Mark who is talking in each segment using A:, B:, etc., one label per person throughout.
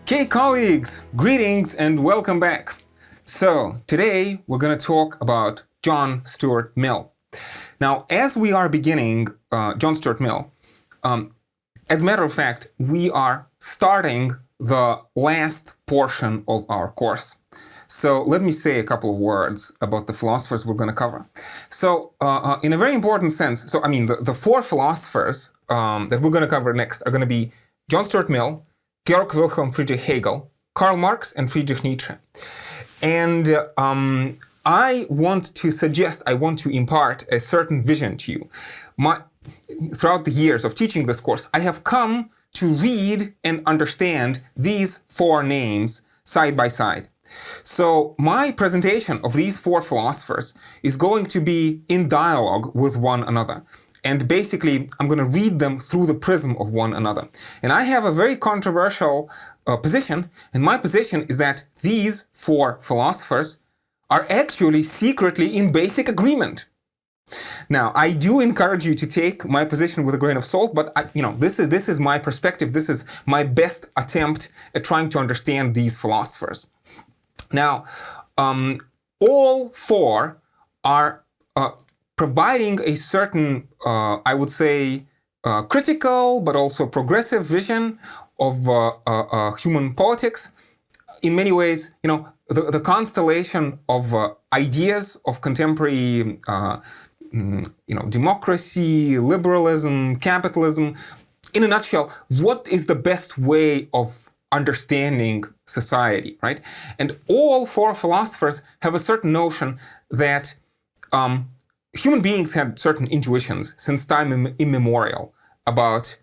A: Okay, colleagues, greetings and welcome back. So, today we're going to talk about John Stuart Mill. Now, as we are beginning John Stuart Mill, as a matter of fact, we are starting the last portion of our course. So, let me say a couple of words about the philosophers we're going to cover. So, in a very important sense, the four philosophers that we're going to cover next are going to be John Stuart Mill, Georg Wilhelm Friedrich Hegel, Karl Marx, and Friedrich Nietzsche. And I want to impart a certain vision to you. Throughout the years of teaching this course, I have come to read and understand these four names side by side. So my presentation of these four philosophers is going to be in dialogue with one another. And basically, I'm going to read them through the prism of one another. And I have a very controversial position. And my position is that these four philosophers are actually secretly in basic agreement. Now, I do encourage you to take my position with a grain of salt, but this is my perspective. This is my best attempt at trying to understand these philosophers. Now, all four are providing a certain, I would say, critical but also progressive vision of human politics. In many ways, the constellation of ideas of contemporary, democracy, liberalism, capitalism. In a nutshell, what is the best way of understanding society, right? And all four philosophers have a certain notion that human beings had certain intuitions since time immemorial about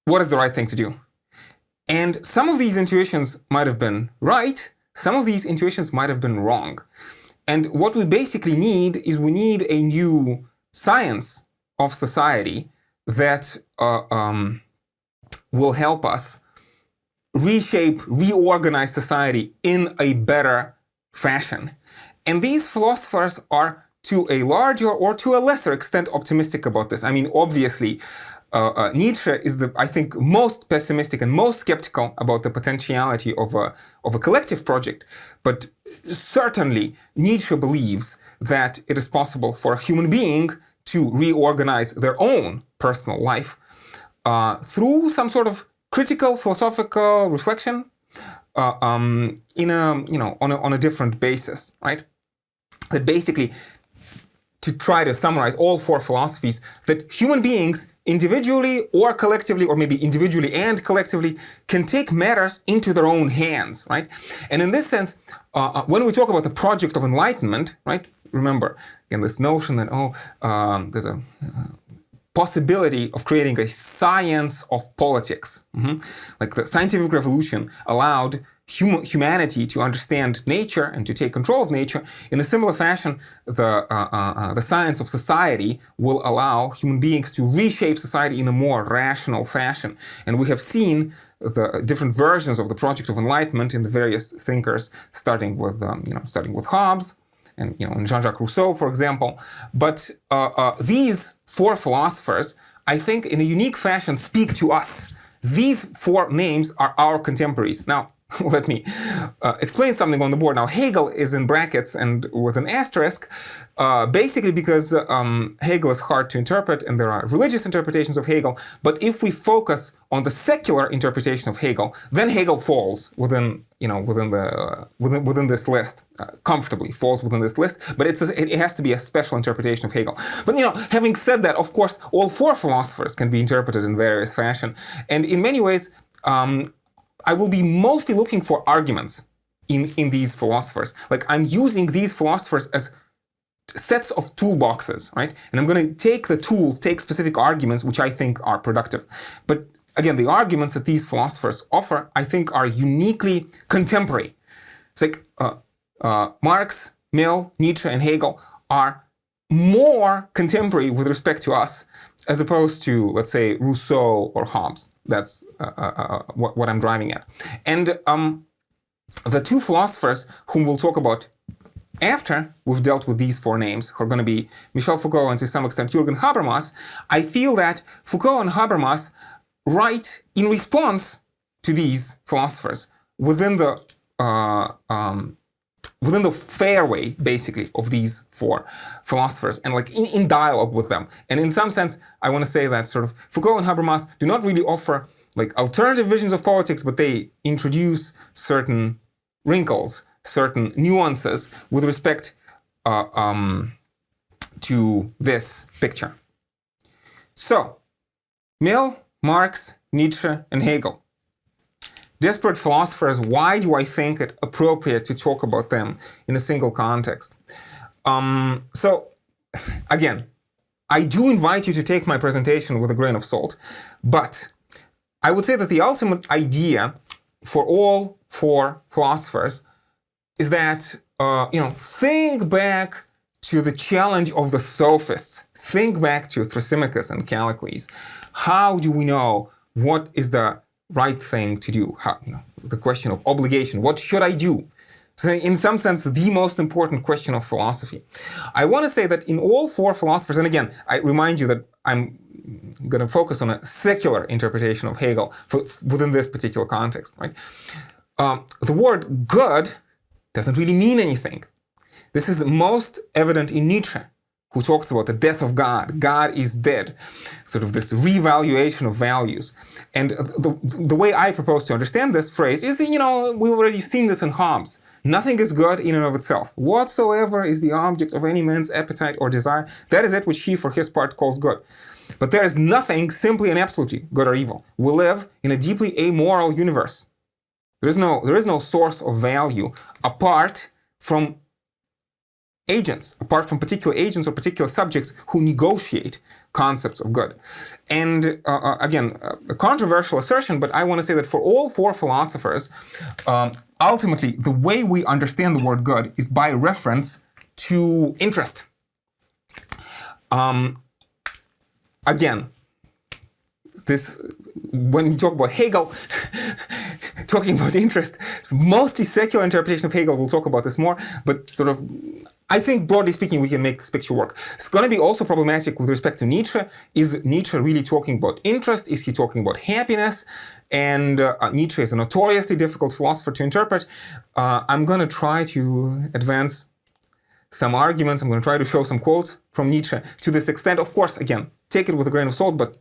A: what is the right thing to do. And some of these intuitions might have been right, some of these intuitions might have been wrong. And what we basically need is we need a new science of society that will help us reorganize society in a better fashion. And these philosophers are to a larger or to a lesser extent optimistic about this. Obviously, Nietzsche is I think, most pessimistic and most skeptical about the potentiality of a collective project. But certainly, Nietzsche believes that it is possible for a human being to reorganize their own personal life through some sort of critical philosophical reflection on a different basis, right? That basically, to try to summarize all four philosophies, that human beings individually or collectively, or maybe individually and collectively, can take matters into their own hands, right? And in this sense, when we talk about the project of enlightenment, right? Remember, again, this notion that, there's a possibility of creating a science of politics. Like the scientific revolution allowed humanity to understand nature and to take control of nature. In a similar fashion, the science of society will allow human beings to reshape society in a more rational fashion. And we have seen the different versions of the project of enlightenment in the various thinkers, starting with Hobbes and Jean-Jacques Rousseau, for example. But these four philosophers, I think, in a unique fashion, speak to us. These four names are our contemporaries. Now, let me explain something on the board. Now, Hegel is in brackets and with an asterisk, basically because Hegel is hard to interpret and there are religious interpretations of Hegel. But if we focus on the secular interpretation of Hegel, then Hegel falls within this list, comfortably falls within this list. But it has to be a special interpretation of Hegel. But having said that, of course, all four philosophers can be interpreted in various fashion, and in many ways, I will be mostly looking for arguments in these philosophers. Like, I'm using these philosophers as sets of toolboxes, right? And I'm going to take specific arguments which I think are productive. But again, the arguments that these philosophers offer, I think, are uniquely contemporary. It's like Marx, Mill, Nietzsche, and Hegel are more contemporary with respect to us as opposed to, let's say, Rousseau or Hobbes. That's what I'm driving at. And the two philosophers whom we'll talk about after we've dealt with these four names, who are going to be Michel Foucault and to some extent Jürgen Habermas, I feel that Foucault and Habermas write in response to these philosophers. within the fairway, basically, of these four philosophers, and like in dialogue with them. And in some sense, I want to say that sort of Foucault and Habermas do not really offer like alternative visions of politics, but they introduce certain wrinkles, certain nuances with respect to this picture. So, Mill, Marx, Nietzsche, and Hegel. Disparate philosophers, why do I think it appropriate to talk about them in a single context? So, again, I do invite you to take my presentation with a grain of salt, but I would say that the ultimate idea for all four philosophers is that, think back to the challenge of the sophists. Think back to Thrasymachus and Callicles. How do we know what is the right thing to do? The question of obligation. What should I do? So in some sense, the most important question of philosophy. I want to say that in all four philosophers, and again, I remind you that I'm going to focus on a secular interpretation of Hegel within this particular context, right? The word good doesn't really mean anything. This is most evident in Nietzsche, who talks about the death of God. God is dead. Sort of this revaluation of values. And the way I propose to understand this phrase is, we've already seen this in Hobbes. Nothing is good in and of itself. Whatsoever is the object of any man's appetite or desire, that is it which he for his part calls good. But there is nothing simply and absolutely good or evil. We live in a deeply amoral universe. There is no source of value apart from agents, apart from particular agents or particular subjects who negotiate concepts of good. And again, a controversial assertion, but I want to say that for all four philosophers, ultimately, the way we understand the word good is by reference to interest. Again, when we talk about Hegel, talking about interest, it's mostly secular interpretation of Hegel. We'll talk about this more, but sort of, I think broadly speaking, we can make this picture work. It's going to be also problematic with respect to Nietzsche. Is Nietzsche really talking about interest? Is he talking about happiness? And Nietzsche is a notoriously difficult philosopher to interpret. I'm going to try to advance some arguments. I'm going to try to show some quotes from Nietzsche to this extent. Of course, again, take it with a grain of salt, but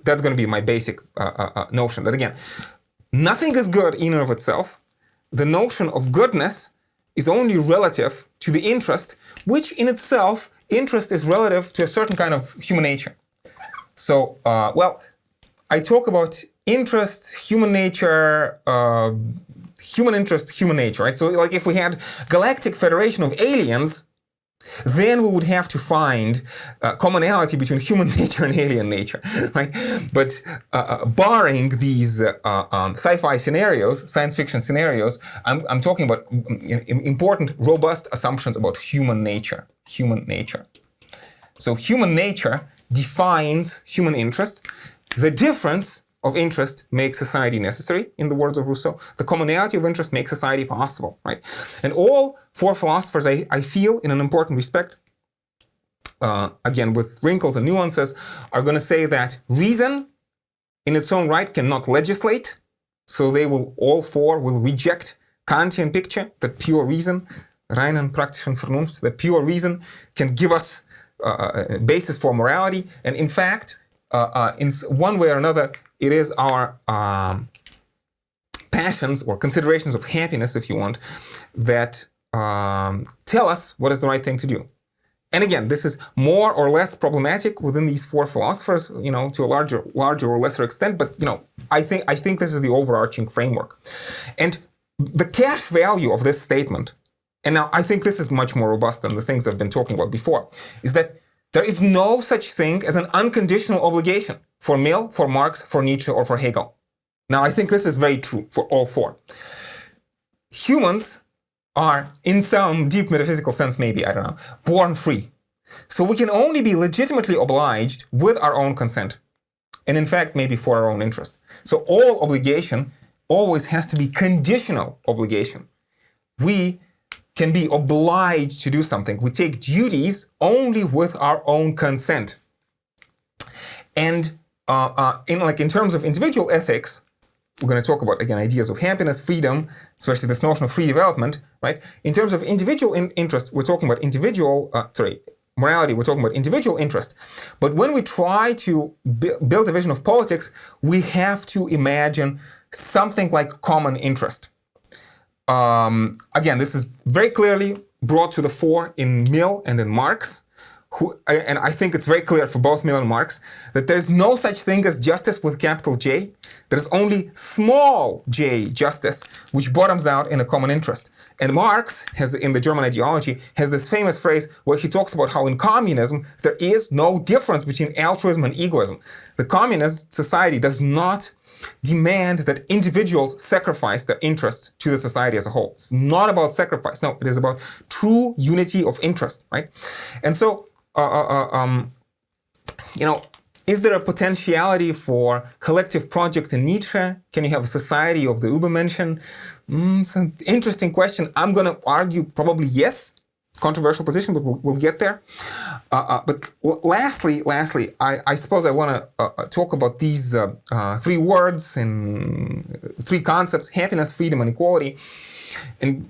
A: that's going to be my basic notion. That again, nothing is good in and of itself. The notion of goodness is only relative to the interest, which in itself, interest is relative to a certain kind of human nature. So, I talk about interest, human nature, human interest, human nature, right? So like if we had galactic federation of aliens, then we would have to find commonality between human nature and alien nature, right? But barring these sci-fi scenarios, science fiction scenarios, I'm talking about important, robust assumptions about human nature. So human nature defines human interest. The difference of interest makes society necessary, in the words of Rousseau. The commonality of interest makes society possible, right? And all four philosophers, I feel, in an important respect, again, with wrinkles and nuances, are going to say that reason in its own right cannot legislate. So all four will reject Kantian picture that pure reason, reinen praktischen Vernunft, that pure reason can give us a basis for morality. And in fact, in one way or another, it is our passions or considerations of happiness, if you want, that tell us what is the right thing to do. And again, this is more or less problematic within these four philosophers, to a larger or lesser extent. But I think this is the overarching framework. And the cash value of this statement, and now I think this is much more robust than the things I've been talking about before, is that there is no such thing as an unconditional obligation for Mill, for Marx, for Nietzsche, or for Hegel. Now, I think this is very true for all four. Humans are, in some deep metaphysical sense, maybe, I don't know, born free. So we can only be legitimately obliged with our own consent. And in fact, maybe for our own interest. So all obligation always has to be conditional obligation. We can be obliged to do something. We take duties only with our own consent. And in terms of individual ethics, we're going to talk about, again, ideas of happiness, freedom, especially this notion of free development, right? In terms of individual interest, we're talking about morality, we're talking about individual interest. But when we try to build a vision of politics, we have to imagine something like common interest. Again, this is very clearly brought to the fore in Mill and in Marx, and I think it's very clear for both Mill and Marx that there's no such thing as justice with capital J. There's only small j justice, which bottoms out in a common interest. And Marx, in the German ideology, has this famous phrase where he talks about how in communism there is no difference between altruism and egoism. The communist society does not demand that individuals sacrifice their interests to the society as a whole. It's not about sacrifice. No, it is about true unity of interest, right? And so, is there a potentiality for collective project in Nietzsche? Can you have a society of the Übermenschen? It's an interesting question. I'm going to argue probably yes. Controversial position, but we'll get there. But lastly, I suppose I want to talk about these three words and three concepts: happiness, freedom, and equality. And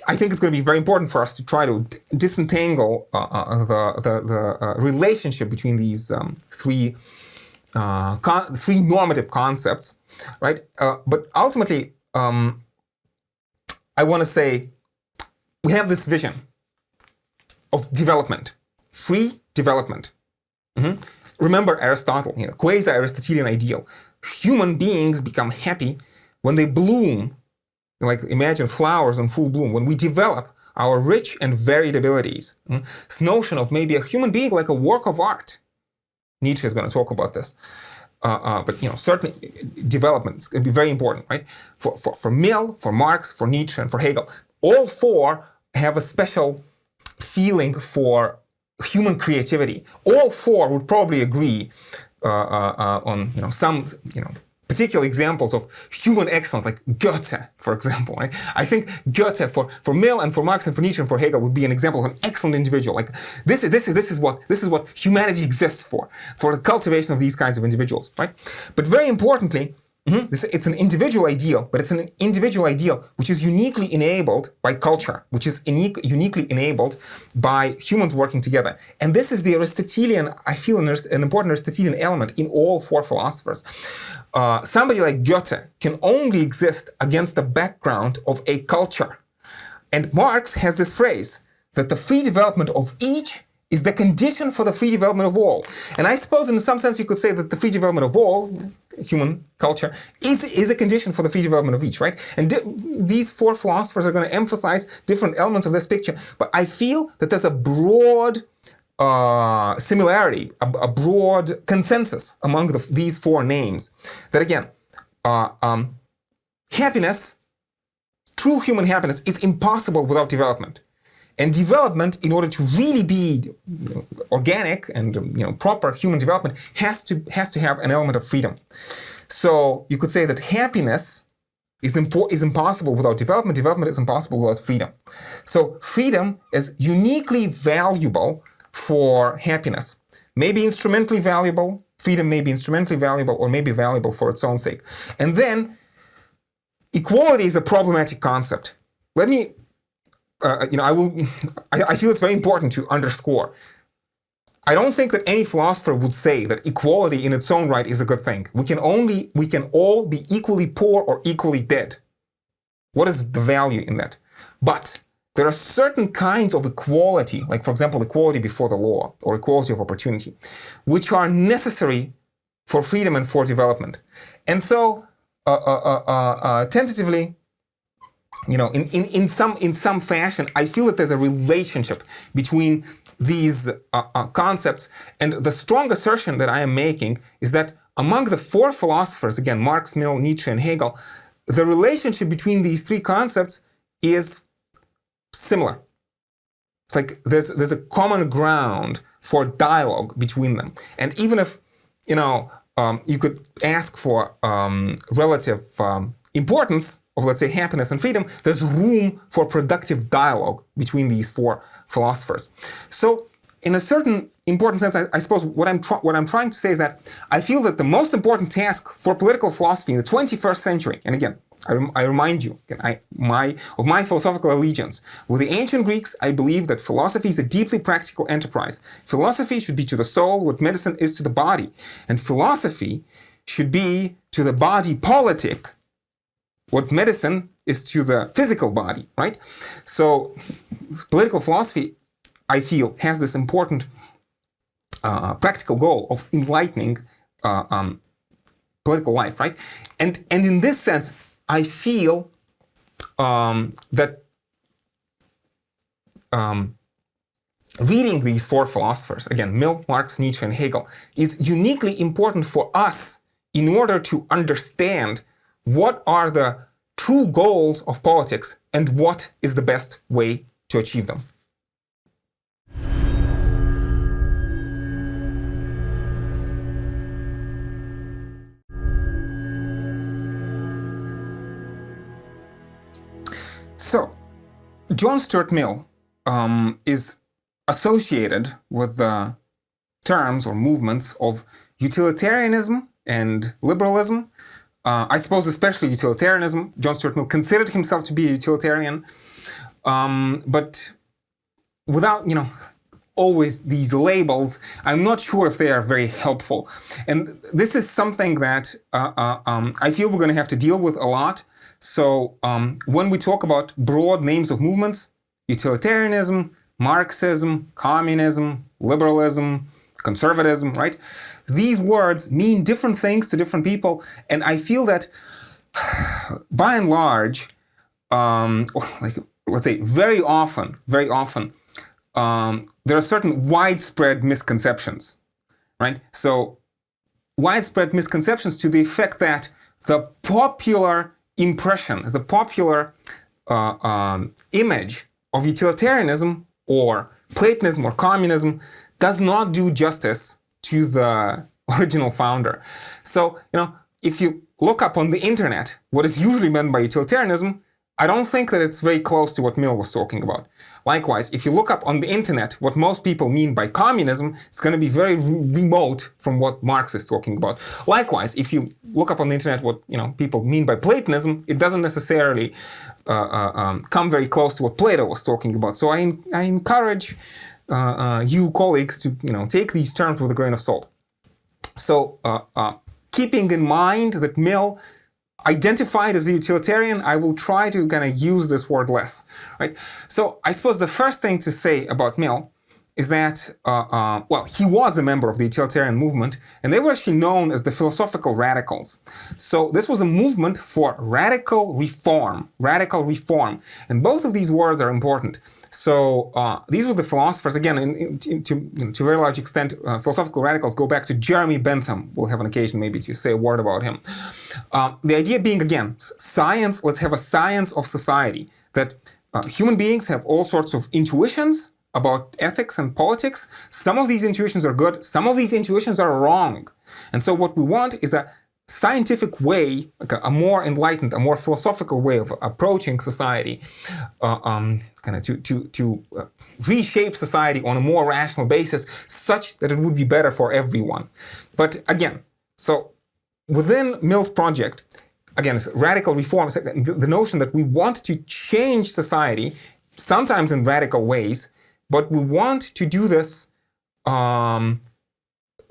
A: I think it's going to be very important for us to try to disentangle the relationship between these three normative concepts, right? But ultimately, I want to say we have this vision of development, free development. Remember Aristotle, quasi-Aristotelian ideal. Human beings become happy when they bloom. Like imagine flowers in full bloom. When we develop our rich and varied abilities. This notion of maybe a human being like a work of art. Nietzsche is going to talk about this. But certainly development is going to be very important, right? For Mill, for Marx, for Nietzsche, and for Hegel. All four have a special feeling for human creativity. All four would probably agree on some particular examples of human excellence, like Goethe, for example. Right? I think Goethe for Mill and for Marx and for Nietzsche and for Hegel would be an example of an excellent individual. Like this is what humanity exists for the cultivation of these kinds of individuals, right? But very importantly, it's an individual ideal, but it's an individual ideal which is uniquely enabled by culture, which is uniquely enabled by humans working together. And this is the Aristotelian, I feel, an important Aristotelian element in all four philosophers. Somebody like Goethe can only exist against the background of a culture. And Marx has this phrase that the free development of each is the condition for the free development of all. And I suppose in some sense you could say that the free development of all, human culture, is a condition for the free development of each, right? And these four philosophers are going to emphasize different elements of this picture. But I feel that there's a broad similarity, a broad consensus among these four names. That again, happiness, true human happiness, is impossible without development. And development, in order to really be organic and proper human development, has to have an element of freedom. So you could say that happiness is impossible without development. Development is impossible without freedom. So freedom is uniquely valuable for happiness. Maybe instrumentally valuable. Freedom may be instrumentally valuable or may be valuable for its own sake. And then equality is a problematic concept. Let me. I feel it's very important to underscore. I don't think that any philosopher would say that equality in its own right is a good thing. We can all be equally poor or equally dead. What is the value in that? But there are certain kinds of equality, like for example, equality before the law or equality of opportunity, which are necessary for freedom and for development. And so, tentatively, in some fashion, I feel that there's a relationship between these concepts. And the strong assertion that I am making is that among the four philosophers, again, Marx, Mill, Nietzsche, and Hegel, the relationship between these three concepts is similar. It's like there's a common ground for dialogue between them. And even if, you could ask for relative importance of, let's say, happiness and freedom, there's room for productive dialogue between these four philosophers. So in a certain important sense, I suppose what I'm trying to say is that I feel that the most important task for political philosophy in the 21st century, and again, I remind you of my philosophical allegiance. With the ancient Greeks, I believe that philosophy is a deeply practical enterprise. Philosophy should be to the soul what medicine is to the body. And philosophy should be to the body politic what medicine is to the physical body, right? So political philosophy, I feel, has this important practical goal of enlightening political life, right? And in this sense, I feel that reading these four philosophers, again, Mill, Marx, Nietzsche, and Hegel, is uniquely important for us in order to understand what are the true goals of politics and what is the best way to achieve them. So, John Stuart Mill is associated with the terms or movements of utilitarianism and liberalism. I suppose especially utilitarianism. John Stuart Mill considered himself to be a utilitarian, but without, always these labels, I'm not sure if they are very helpful. And this is something that I feel we're going to have to deal with a lot. So when we talk about broad names of movements, utilitarianism, Marxism, communism, liberalism, conservatism, right? These words mean different things to different people. And I feel that by and large, or like, let's say very often, there are certain widespread misconceptions, right? So widespread misconceptions to the effect that the popular impression, the popular image of utilitarianism or Platonism or communism does not do justice to the original founder. So, if you look up on the internet what is usually meant by utilitarianism, I don't think that it's very close to what Mill was talking about. Likewise, if you look up on the internet what most people mean by communism, it's going to be very remote from what Marx is talking about. Likewise, if you look up on the internet what people mean by Platonism, it doesn't necessarily come very close to what Plato was talking about. So I encourage you colleagues to take these terms with a grain of salt. So keeping in mind that Mill identified as a utilitarian, I will try to kind of use this word less, right? So I suppose the first thing to say about Mill is that, he was a member of the utilitarian movement, and they were actually known as the philosophical radicals. So this was a movement for radical reform, and both of these words are important. So these were the philosophers, again, to a very large extent, philosophical radicals go back to Jeremy Bentham. We'll have an occasion maybe to say a word about him. The idea being, again, science, let's have a science of society, that human beings have all sorts of intuitions about ethics and politics. Some of these intuitions are good, some of these intuitions are wrong. And so what we want is a scientific way, like a more enlightened, a more philosophical way of approaching society, to reshape society on a more rational basis, such that it would be better for everyone. But again, so within Mill's project, again, it's radical reform, the notion that we want to change society, sometimes in radical ways, but we want to do this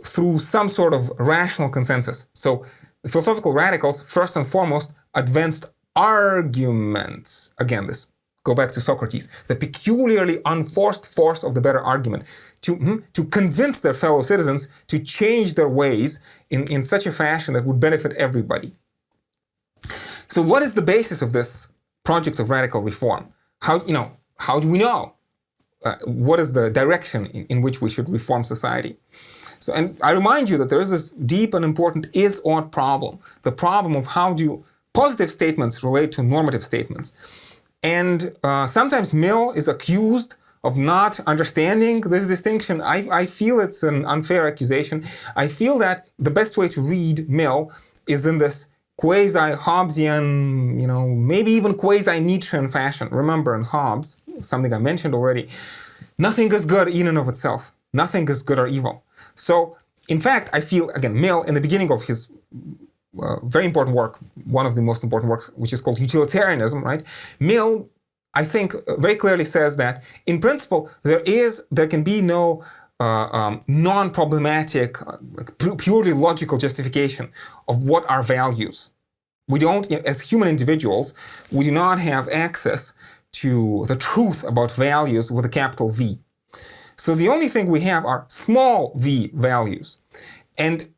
A: through some sort of rational consensus. So the philosophical radicals, first and foremost, advanced arguments. Again, this go back to Socrates, the peculiarly unforced force of the better argument, to convince their fellow citizens to change their ways in such a fashion that would benefit everybody. So what is the basis of this project of radical reform? How do we know? What is the direction in which we should reform society? So, and I remind you that there is this deep and important is-ought problem, the problem of how do positive statements relate to normative statements. And sometimes Mill is accused of not understanding this distinction. I feel it's an unfair accusation. I feel that the best way to read Mill is in this quasi-Hobbesian, maybe even quasi-Nietzschean fashion. Remember, in Hobbes, something I mentioned already, nothing is good in and of itself. nothing is good or evil. So, in fact, I feel, again, Mill, in the beginning of his very important work, one of the most important works, which is called Utilitarianism, right? Mill, I think, very clearly says that, in principle, there can be no non-problematic, purely logical justification of what are values. We don't, as human individuals, we do not have access to the truth about values with a capital V. So the only thing we have are small v values. And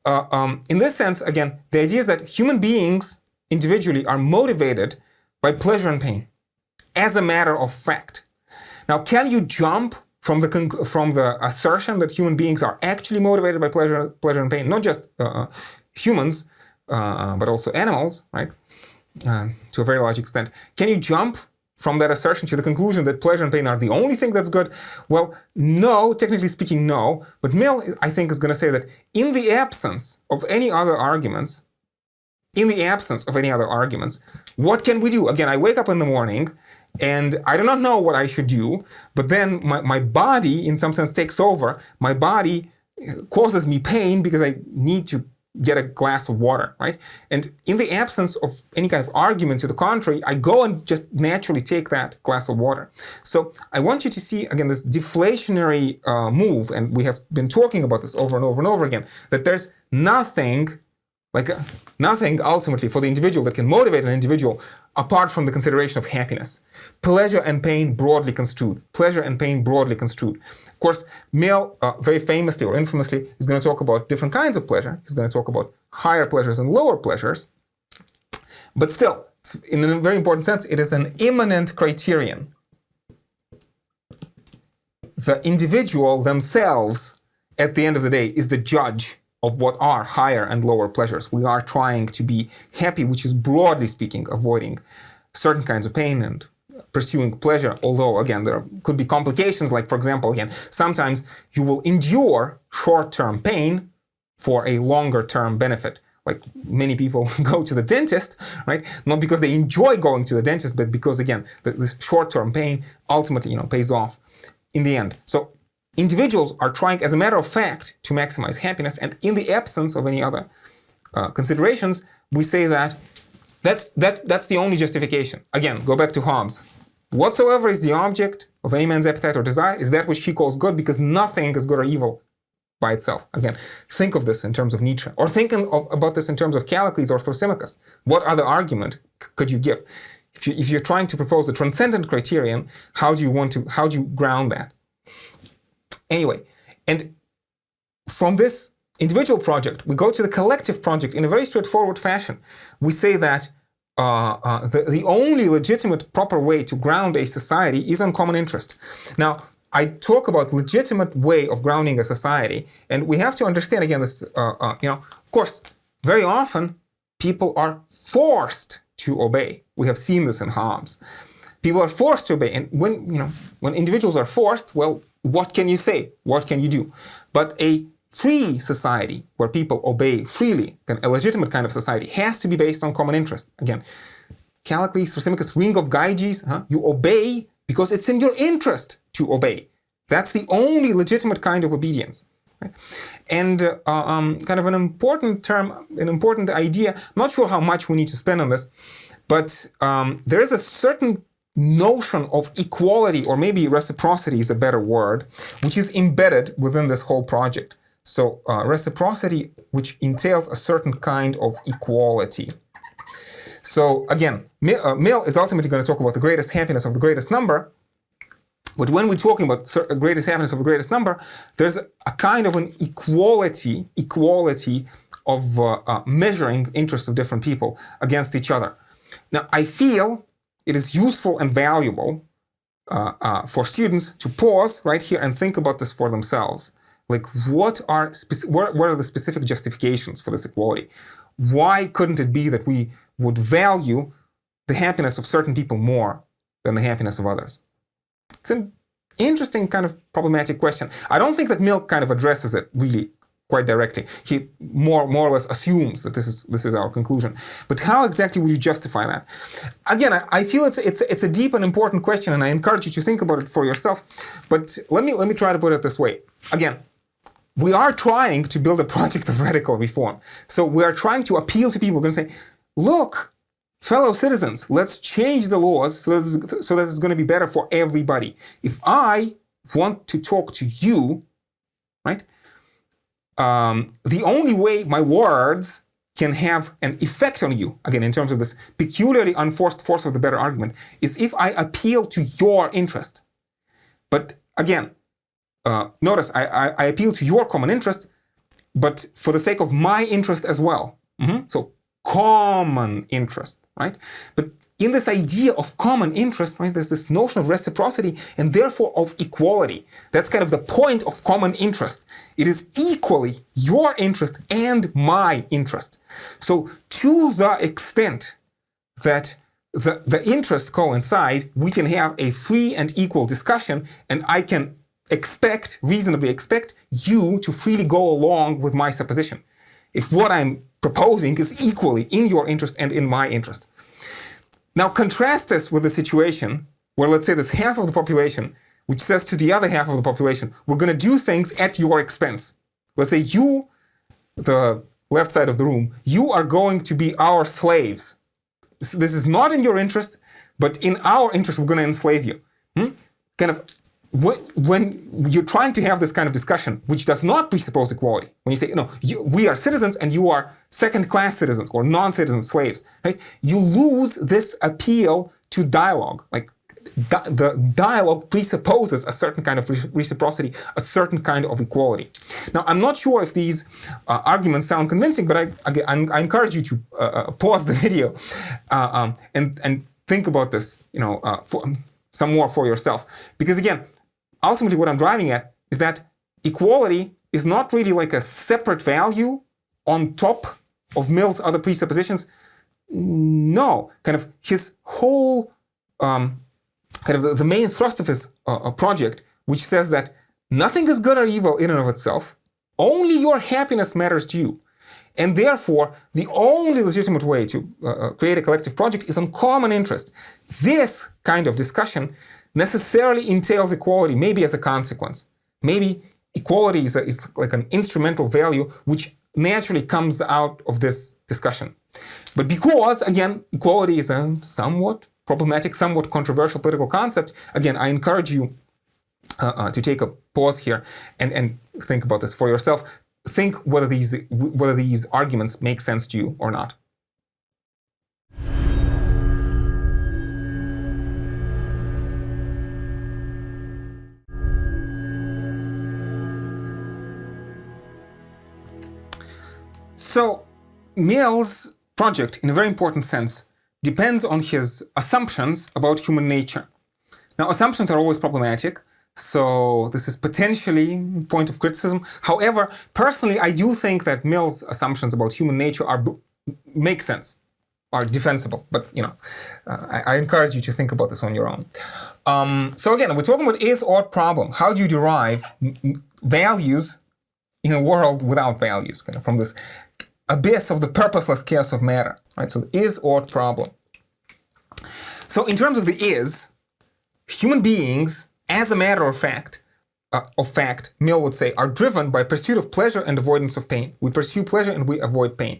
A: in this sense, again, the idea is that human beings individually are motivated by pleasure and pain as a matter of fact. Now, can you jump from the assertion that human beings are actually motivated by pleasure and pain? Not just humans, but also animals, right? To a very large extent. Can you jump from that assertion to the conclusion that pleasure and pain are the only thing that's good? Well, no, technically speaking, no. But Mill, I think, is going to say that in the absence of any other arguments, what can we do? Again, I wake up in the morning and I do not know what I should do, but then my body, in some sense, takes over. My body causes me pain because I need to get a glass of water, right? And in the absence of any kind of argument to the contrary, I go and just naturally take that glass of water. So I want you to see, again, this deflationary move, and we have been talking about this over and over and over again, that there's nothing ultimately for the individual that can motivate an individual apart from the consideration of happiness. Pleasure and pain broadly construed. Pleasure and pain broadly construed. Of course, Mill, very famously or infamously, is going to talk about different kinds of pleasure. He's going to talk about higher pleasures and lower pleasures. But still, in a very important sense, it is an immanent criterion. The individual themselves, at the end of the day, is the judge of what are higher and lower pleasures. We are trying to be happy, which is broadly speaking avoiding certain kinds of pain and pursuing pleasure, although again there could be complications, like for example, again, sometimes you will endure short-term pain for a longer-term benefit. Like many people go to the dentist, right? Not because they enjoy going to the dentist, but because again, this short-term pain ultimately, pays off in the end. So individuals are trying, as a matter of fact, to maximize happiness, and in the absence of any other considerations, we say that that's the only justification. Again, go back to Hobbes. Whatsoever is the object of any man's appetite or desire is that which he calls good, because nothing is good or evil by itself. Again, think of this in terms of Nietzsche, or think about this in terms of Callicles or Thrasymachus. What other argument could you give? If you're trying to propose a transcendent criterion, how do you ground that? Anyway, and from this individual project, we go to the collective project in a very straightforward fashion. We say that the only legitimate proper way to ground a society is on common interest. Now, I talk about legitimate way of grounding a society, and we have to understand again this. Of course, very often people are forced to obey. We have seen this in Hobbes. People are forced to obey, and when individuals are forced, well, what can you say? What can you do? But a free society where people obey freely, a legitimate kind of society, has to be based on common interest. Again, Callicles, Thrasymachus, ring of Gyges, you obey because it's in your interest to obey. That's the only legitimate kind of obedience. Right? And kind of an important term, an important idea, I'm not sure how much we need to spend on this, but there is a certain notion of equality, or maybe reciprocity is a better word, which is embedded within this whole project. So reciprocity, which entails a certain kind of equality. So again, Mill is ultimately going to talk about the greatest happiness of the greatest number. But when we're talking about greatest happiness of the greatest number, there's a kind of an equality of measuring interests of different people against each other. Now, I feel it is useful and valuable for students to pause right here and think about this for themselves. Like, what are the specific justifications for this equality? Why couldn't it be that we would value the happiness of certain people more than the happiness of others? It's an interesting kind of problematic question. I don't think that Mill kind of addresses it really quite directly. He more or less assumes that this is our conclusion. But how exactly would you justify that? Again, I feel it's a deep and important question, and I encourage you to think about it for yourself. But let me try to put it this way. Again, we are trying to build a project of radical reform. So we are trying to appeal to people. We're going to say, look, fellow citizens, let's change the laws so that it's going to be better for everybody. If I want to talk to you, right, the only way my words can have an effect on you, again, in terms of this peculiarly unforced force of the better argument, is if I appeal to your interest. But again, notice I appeal to your common interest, but for the sake of my interest as well. So common interest, right? But in this idea of common interest, right, there's this notion of reciprocity and therefore of equality. That's kind of the point of common interest. It is equally your interest and my interest. So to the extent that the interests coincide, we can have a free and equal discussion, and I can reasonably expect you to freely go along with my supposition. If what I'm proposing is equally in your interest and in my interest. Now contrast this with a situation where, let's say, there's half of the population which says to the other half of the population, we're going to do things at your expense. Let's say you, the left side of the room, you are going to be our slaves. This is not in your interest, but in our interest, we're going to enslave you. Kind of, when you're trying to have this kind of discussion, which does not presuppose equality, when you say, we are citizens and you are second-class citizens or non-citizen slaves, right? You lose this appeal to dialogue. Like the dialogue presupposes a certain kind of reciprocity, a certain kind of equality. Now, I'm not sure if these arguments sound convincing, but I encourage you to pause the video and think about this, some more for yourself. Because again, ultimately what I'm driving at is that equality is not really like a separate value on top of Mill's other presuppositions. No, kind of his whole, kind of the main thrust of his project, which says that nothing is good or evil in and of itself, only your happiness matters to you. And therefore, the only legitimate way to create a collective project is on common interest. This kind of discussion necessarily entails equality, maybe as a consequence. Maybe equality is like an instrumental value which naturally comes out of this discussion. But because, again, equality is a somewhat problematic, somewhat controversial political concept, again, I encourage you to take a pause here and think about this for yourself. Think whether these arguments make sense to you or not. So Mill's project, in a very important sense, depends on his assumptions about human nature. Now, assumptions are always problematic, so this is potentially a point of criticism. However, personally, I do think that Mill's assumptions about human nature make sense, are defensible. But, I encourage you to think about this on your own. So again, we're talking about is-ought problem. How do you derive values in a world without values, kind of from this abyss of the purposeless chaos of matter, right? So the is-ought problem. So in terms of the is, human beings, as a matter of fact, Mill would say, are driven by pursuit of pleasure and avoidance of pain. We pursue pleasure and we avoid pain.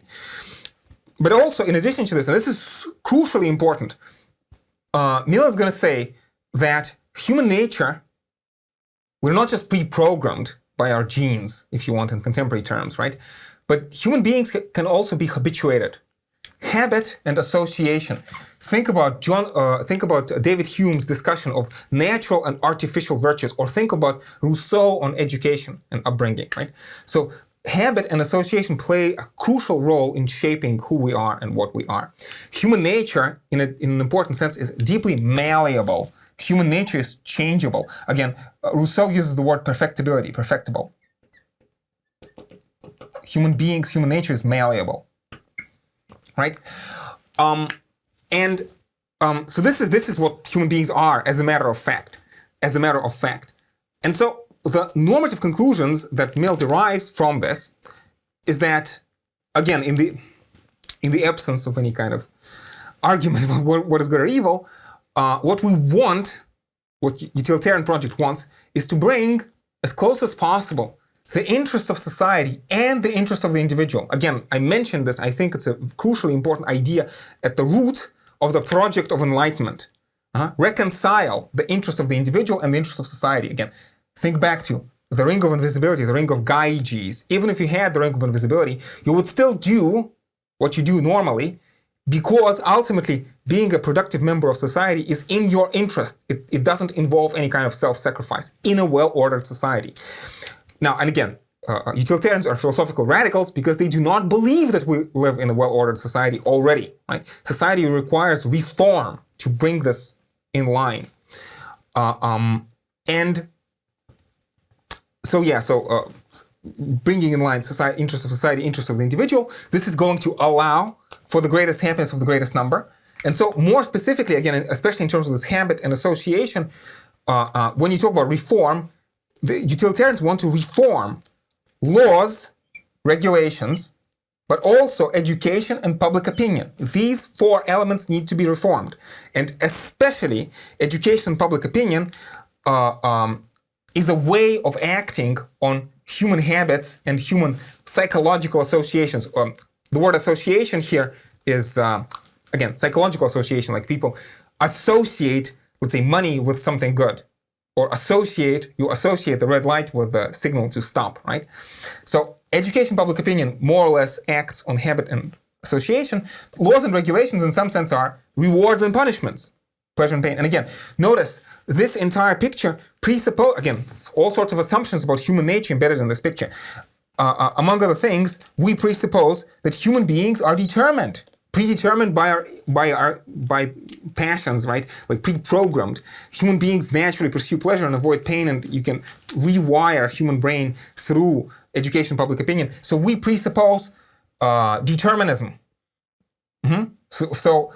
A: But also, in addition to this, and this is crucially important, Mill is going to say that human nature, we're not just pre-programmed by our genes, if you want, in contemporary terms, right? But human beings can also be habituated. Habit and association. Think about David Hume's discussion of natural and artificial virtues, or think about Rousseau on education and upbringing, right? So habit and association play a crucial role in shaping who we are and what we are. Human nature, in an important sense, is deeply malleable. Human nature is changeable. Again, Rousseau uses the word perfectible. Human nature is malleable, right? So this is what human beings are as a matter of fact. And so the normative conclusions that Mill derives from this is that, again, in the absence of any kind of argument about what is good or evil, what we want, what utilitarian project wants, is to bring as close as possible the interests of society and the interests of the individual. Again, I mentioned this, I think it's a crucially important idea at the root of the project of enlightenment. Reconcile the interest of the individual and the interest of society. Again, think back to the ring of invisibility, the ring of Gyges. Even if you had the ring of invisibility, you would still do what you do normally, because ultimately being a productive member of society is in your interest. It doesn't involve any kind of self-sacrifice in a well-ordered society. Now, and again, utilitarians are philosophical radicals because they do not believe that we live in a well-ordered society already. Right? Society requires reform to bring this in line. Bringing in line society, interest of society, interest of the individual, this is going to allow for the greatest happiness of the greatest number. And so more specifically, again, especially in terms of this habit and association, when you talk about reform, the utilitarians want to reform laws, regulations, but also education and public opinion. These four elements need to be reformed. And especially education and public opinion is a way of acting on human habits and human psychological associations. The word association here is, again, psychological association, like people associate, let's say, money with something good. Or you associate the red light with the signal to stop, right? So education, public opinion more or less acts on habit and association. Laws and regulations in some sense are rewards and punishments, pleasure and pain. And again, notice this entire picture presupposes, again, all sorts of assumptions about human nature embedded in this picture. Among other things, we presuppose that human beings are predetermined by passions, right? Like pre-programmed. Human beings naturally pursue pleasure and avoid pain, and you can rewire human brain through education, public opinion. So we presuppose determinism. So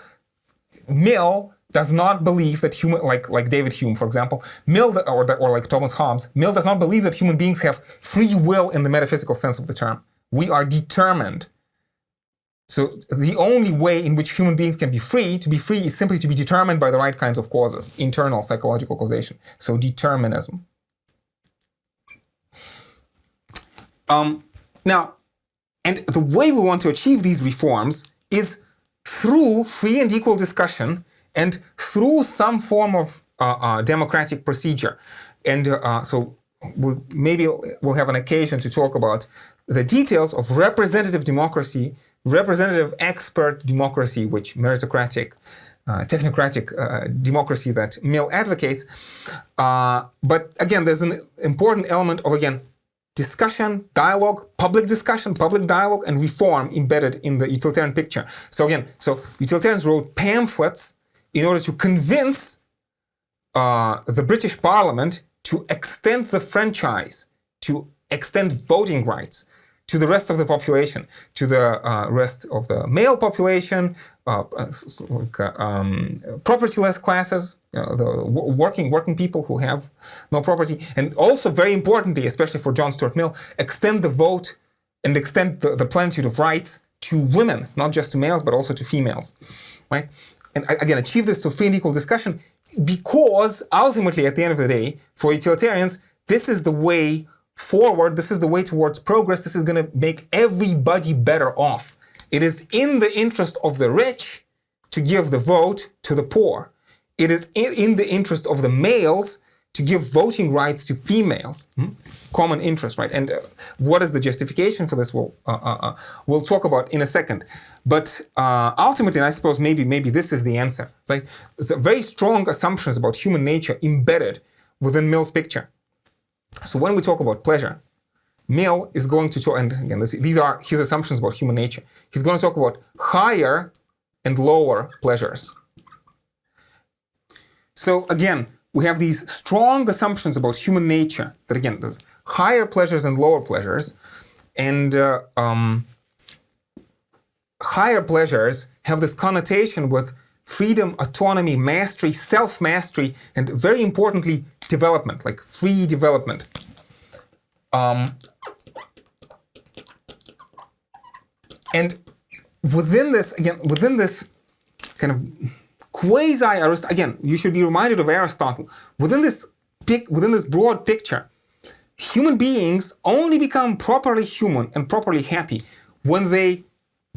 A: Mill does not believe that human, like David Hume, for example, or like Thomas Hobbes, Mill does not believe that human beings have free will in the metaphysical sense of the term. We are determined. So the only way in which human beings can be free is simply to be determined by the right kinds of causes, internal psychological causation. So determinism. Now, and the way we want to achieve these reforms is through free and equal discussion and through some form of democratic procedure. And so maybe we'll have an occasion to talk about the details of representative democracy, representative expert democracy, which meritocratic, technocratic democracy that Mill advocates. But again, there's an important element of, again, discussion, dialogue, public discussion, public dialogue, and reform embedded in the utilitarian picture. So again, utilitarians wrote pamphlets in order to convince the British Parliament to extend the franchise, to extend voting rights to the rest of the population, to the rest of the male population, propertyless classes, the working people who have no property, and also very importantly, especially for John Stuart Mill, extend the vote and extend the plenitude of rights to women, not just to males, but also to females, right? And again, achieve this through free and equal discussion, because ultimately, at the end of the day, for utilitarians, this is the way forward, this is the way towards progress, this is going to make everybody better off. It is in the interest of the rich to give the vote to the poor. It is in the interest of the males to give voting rights to females. Common interest, right? And what is the justification for this? We'll talk about in a second. But ultimately, I suppose maybe this is the answer. Like, there's very strong assumptions about human nature embedded within Mill's picture. So when we talk about pleasure, Mill is going to talk, and again, these are his assumptions about human nature. He's going to talk about higher and lower pleasures. So again, we have these strong assumptions about human nature, that again, the higher pleasures and lower pleasures, and higher pleasures have this connotation with freedom, autonomy, mastery, self-mastery, and very importantly, development, like free development. And within this kind of quasi-Aristotle, again, you should be reminded of Aristotle. Within this broad picture, human beings only become properly human and properly happy when they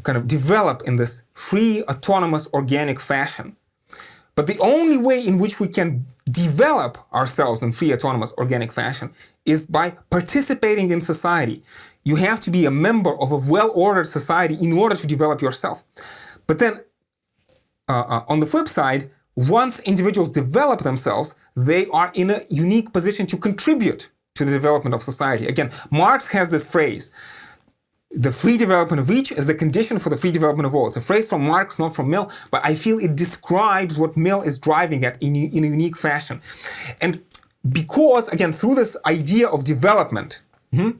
A: kind of develop in this free, autonomous, organic fashion. But the only way in which we can develop ourselves in free, autonomous, organic fashion is by participating in society. You have to be a member of a well-ordered society in order to develop yourself. But then, on the flip side, once individuals develop themselves, they are in a unique position to contribute to the development of society. Again, Marx has this phrase, the free development of each is the condition for the free development of all. It's a phrase from Marx, not from Mill, but I feel it describes what Mill is driving at in a unique fashion. And because, again, through this idea of development,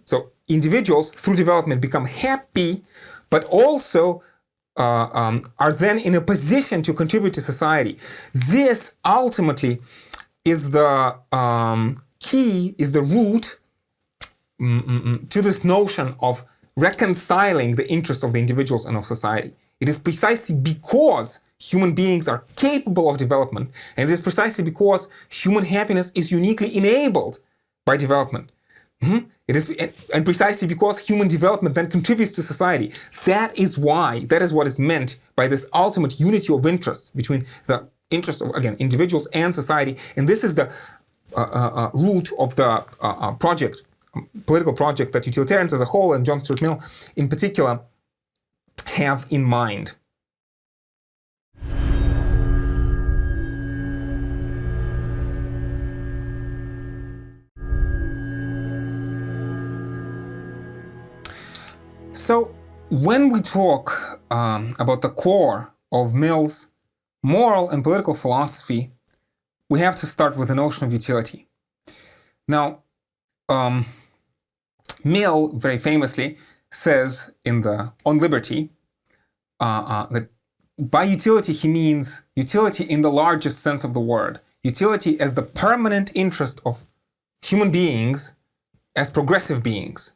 A: so individuals through development become happy, but also are then in a position to contribute to society. This ultimately is the key, is the root to this notion of reconciling the interests of the individuals and of society. It is precisely because human beings are capable of development, and it is precisely because human happiness is uniquely enabled by development. It is, and precisely because human development then contributes to society. That is what is meant by this ultimate unity of interests between the interest of, again, individuals and society. And this is the root of the political project that utilitarians as a whole and John Stuart Mill in particular have in mind. So when we talk about the core of Mill's moral and political philosophy, we have to start with the notion of utility. Now, Mill very famously says on liberty that by utility he means utility in the largest sense of the word. Utility as the permanent interest of human beings as progressive beings.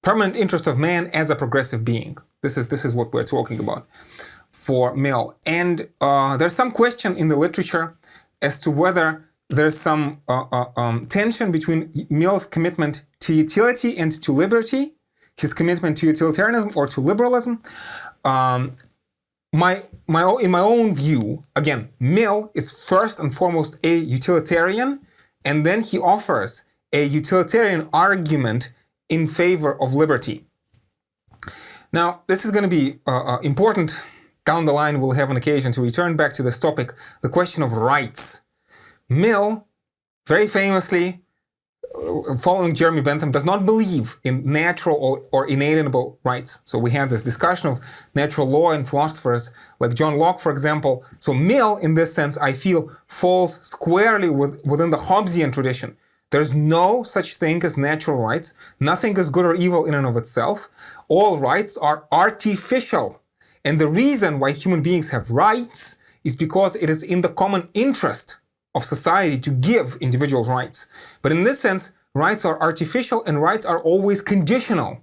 A: Permanent interest of man as a progressive being. This is what we're talking about for Mill. And there's some question in the literature as to whether there's some tension between Mill's commitment to utility and to liberty, his commitment to utilitarianism or to liberalism. In my own view, again, Mill is first and foremost a utilitarian, and then he offers a utilitarian argument in favor of liberty. Now, this is going to be important. Down the line, we'll have an occasion to return back to this topic, the question of rights. Mill, very famously, following Jeremy Bentham, does not believe in natural or inalienable rights. So we have this discussion of natural law and philosophers like John Locke, for example. So Mill, in this sense, I feel, falls squarely within the Hobbesian tradition. There's no such thing as natural rights. Nothing is good or evil in and of itself. All rights are artificial. And the reason why human beings have rights is because it is in the common interest of society to give individuals rights. But in this sense, rights are artificial and rights are always conditional.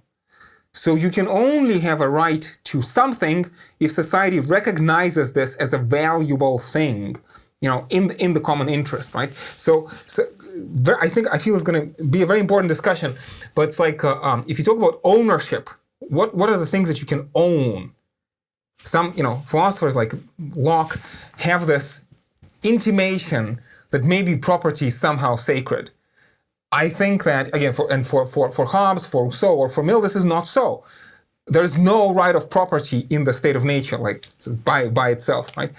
A: So you can only have a right to something if society recognizes this as a valuable thing, in the common interest, right? So I feel it's going to be a very important discussion. But it's like if you talk about ownership, what are the things that you can own? Some philosophers like Locke have this intimation that maybe property is somehow sacred. I think that again for Hobbes, for Rousseau, or for Mill, this is not so. There is no right of property in the state of nature, like by itself, right?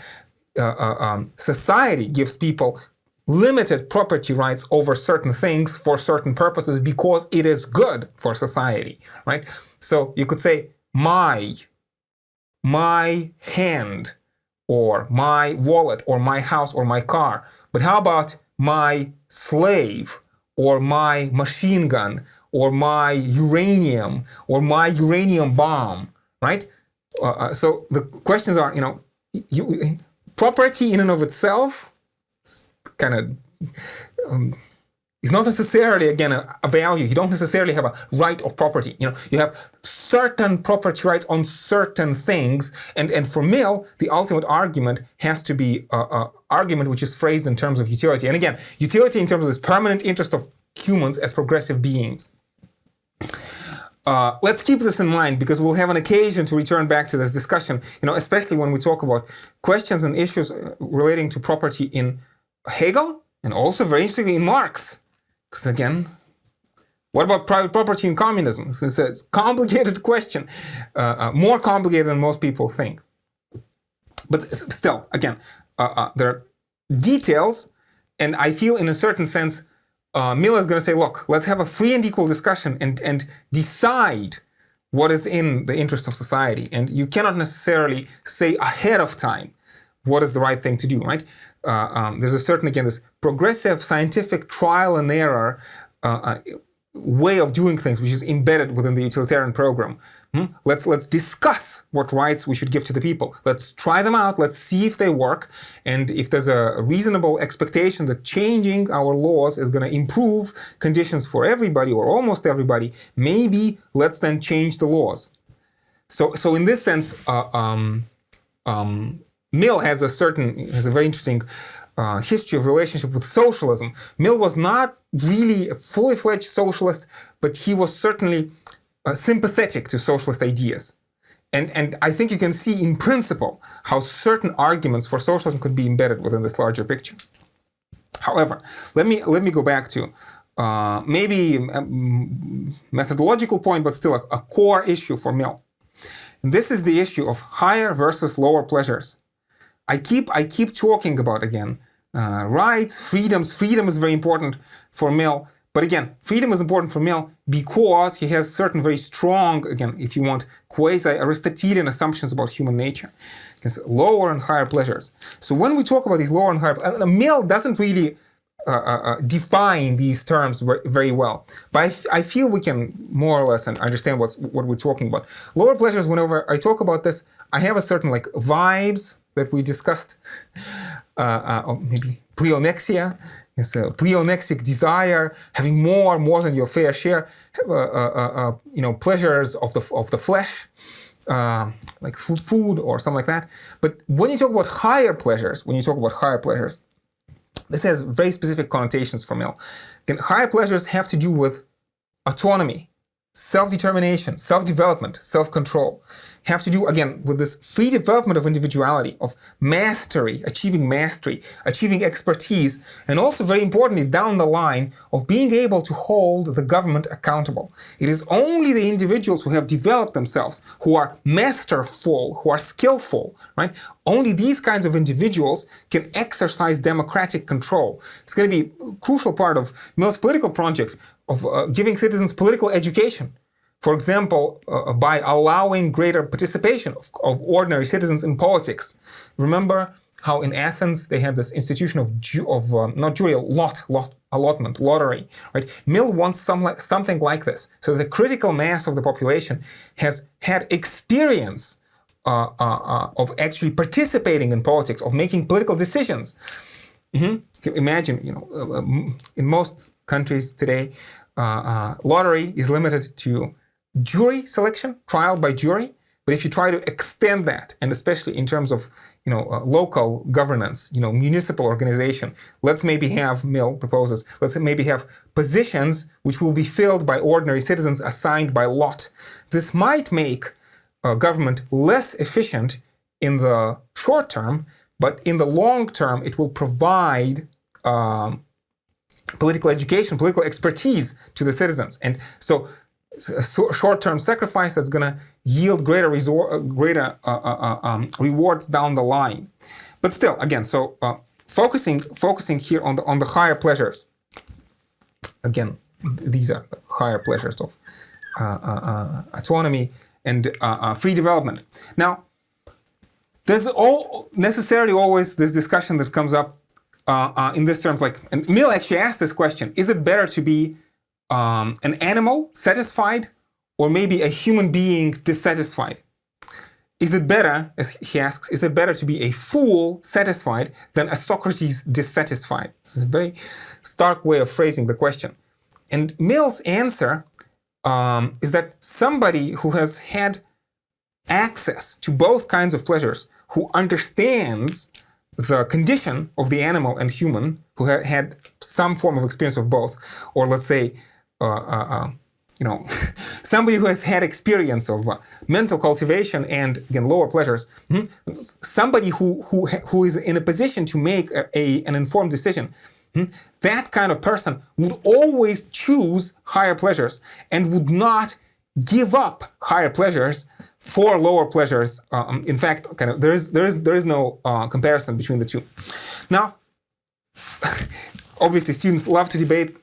A: Society gives people limited property rights over certain things for certain purposes because it is good for society, right? So you could say my hand, or my wallet, or my house, or my car. But how about my slave, or my machine gun, or my uranium, or my uranium bomb, right? So the questions are, property in and of itself, kind of is not necessarily, again, a value. You don't necessarily have a right of property. You have certain property rights on certain things, and for Mill, the ultimate argument has to be an argument which is phrased in terms of utility. And again, utility in terms of this permanent interest of humans as progressive beings. Let's keep this in mind, because we'll have an occasion to return back to this discussion, especially when we talk about questions and issues relating to property in Hegel, and also very interestingly in Marx. Because again, what about private property in communism? It's a complicated question, more complicated than most people think. But still, again, there are details, and I feel in a certain sense, Mill is going to say, look, let's have a free and equal discussion and decide what is in the interest of society. And you cannot necessarily say ahead of time what is the right thing to do, right? There's a certain, again, this progressive scientific trial and error way of doing things, which is embedded within the utilitarian program. Let's discuss what rights we should give to the people. Let's try them out. Let's see if they work. And if there's a reasonable expectation that changing our laws is going to improve conditions for everybody or almost everybody, maybe let's then change the laws. So in this sense, Mill has a very interesting history of relationship with socialism. Mill was not really a fully fledged socialist, but he was certainly sympathetic to socialist ideas. And I think you can see in principle how certain arguments for socialism could be embedded within this larger picture. However, let me go back to maybe a methodological point, but still a core issue for Mill. And this is the issue of higher versus lower pleasures. I keep talking about, again, rights, freedoms. Freedom is very important for Mill. But again, freedom is important for Mill because he has certain very strong, again, if you want, quasi-Aristotelian assumptions about human nature. It's lower and higher pleasures. So when we talk about these lower and higher, Mill doesn't really define these terms very well. But I feel we can more or less understand what we're talking about. Lower pleasures, whenever I talk about this, I have a certain vibes that we discussed, or maybe pleonexia. It's a pleonexic desire, having more than your fair share, pleasures of the flesh, like food or something like that. But when you talk about higher pleasures, this has very specific connotations for Mill. Again, higher pleasures have to do with autonomy, self-determination, self-development, self-control. Have to do, again, with this free development of individuality, of mastery, achieving expertise, and also, very importantly, down the line, of being able to hold the government accountable. It is only the individuals who have developed themselves, who are masterful, who are skillful, right? Only these kinds of individuals can exercise democratic control. It's going to be a crucial part of Mill's political project of giving citizens political education. For example, by allowing greater participation of ordinary citizens in politics. Remember how in Athens they had this institution of not jury, allotment, lottery, right? Mill wants something like this, so the critical mass of the population has had experience of actually participating in politics, of making political decisions. Imagine, in most countries today, lottery is limited to jury selection, trial by jury. But if you try to extend that, and especially in terms of local governance, municipal organization, let's maybe have, Mill proposes, let's maybe have positions which will be filled by ordinary citizens assigned by lot. This might make government less efficient in the short term, but in the long term it will provide political education, political expertise to the citizens. And so a short-term sacrifice that's going to yield greater rewards down the line. But still, again, so focusing here on the higher pleasures. Again, these are the higher pleasures of autonomy and free development. Now, there's necessarily always this discussion that comes up in this terms, and Mill actually asked this question: is it better to be an animal satisfied, or maybe a human being dissatisfied? is it better, as he asks, is it better to be a fool satisfied than a Socrates dissatisfied? This is a very stark way of phrasing the question. And Mill's answer is that somebody who has had access to both kinds of pleasures, who understands the condition of the animal and human, who had some form of experience of both, or let's say, somebody who has had experience of mental cultivation and, again, lower pleasures, somebody who is in a position to make an informed decision, that kind of person would always choose higher pleasures and would not give up higher pleasures for lower pleasures. In fact, there is no comparison between the two. Now, obviously, students love to debate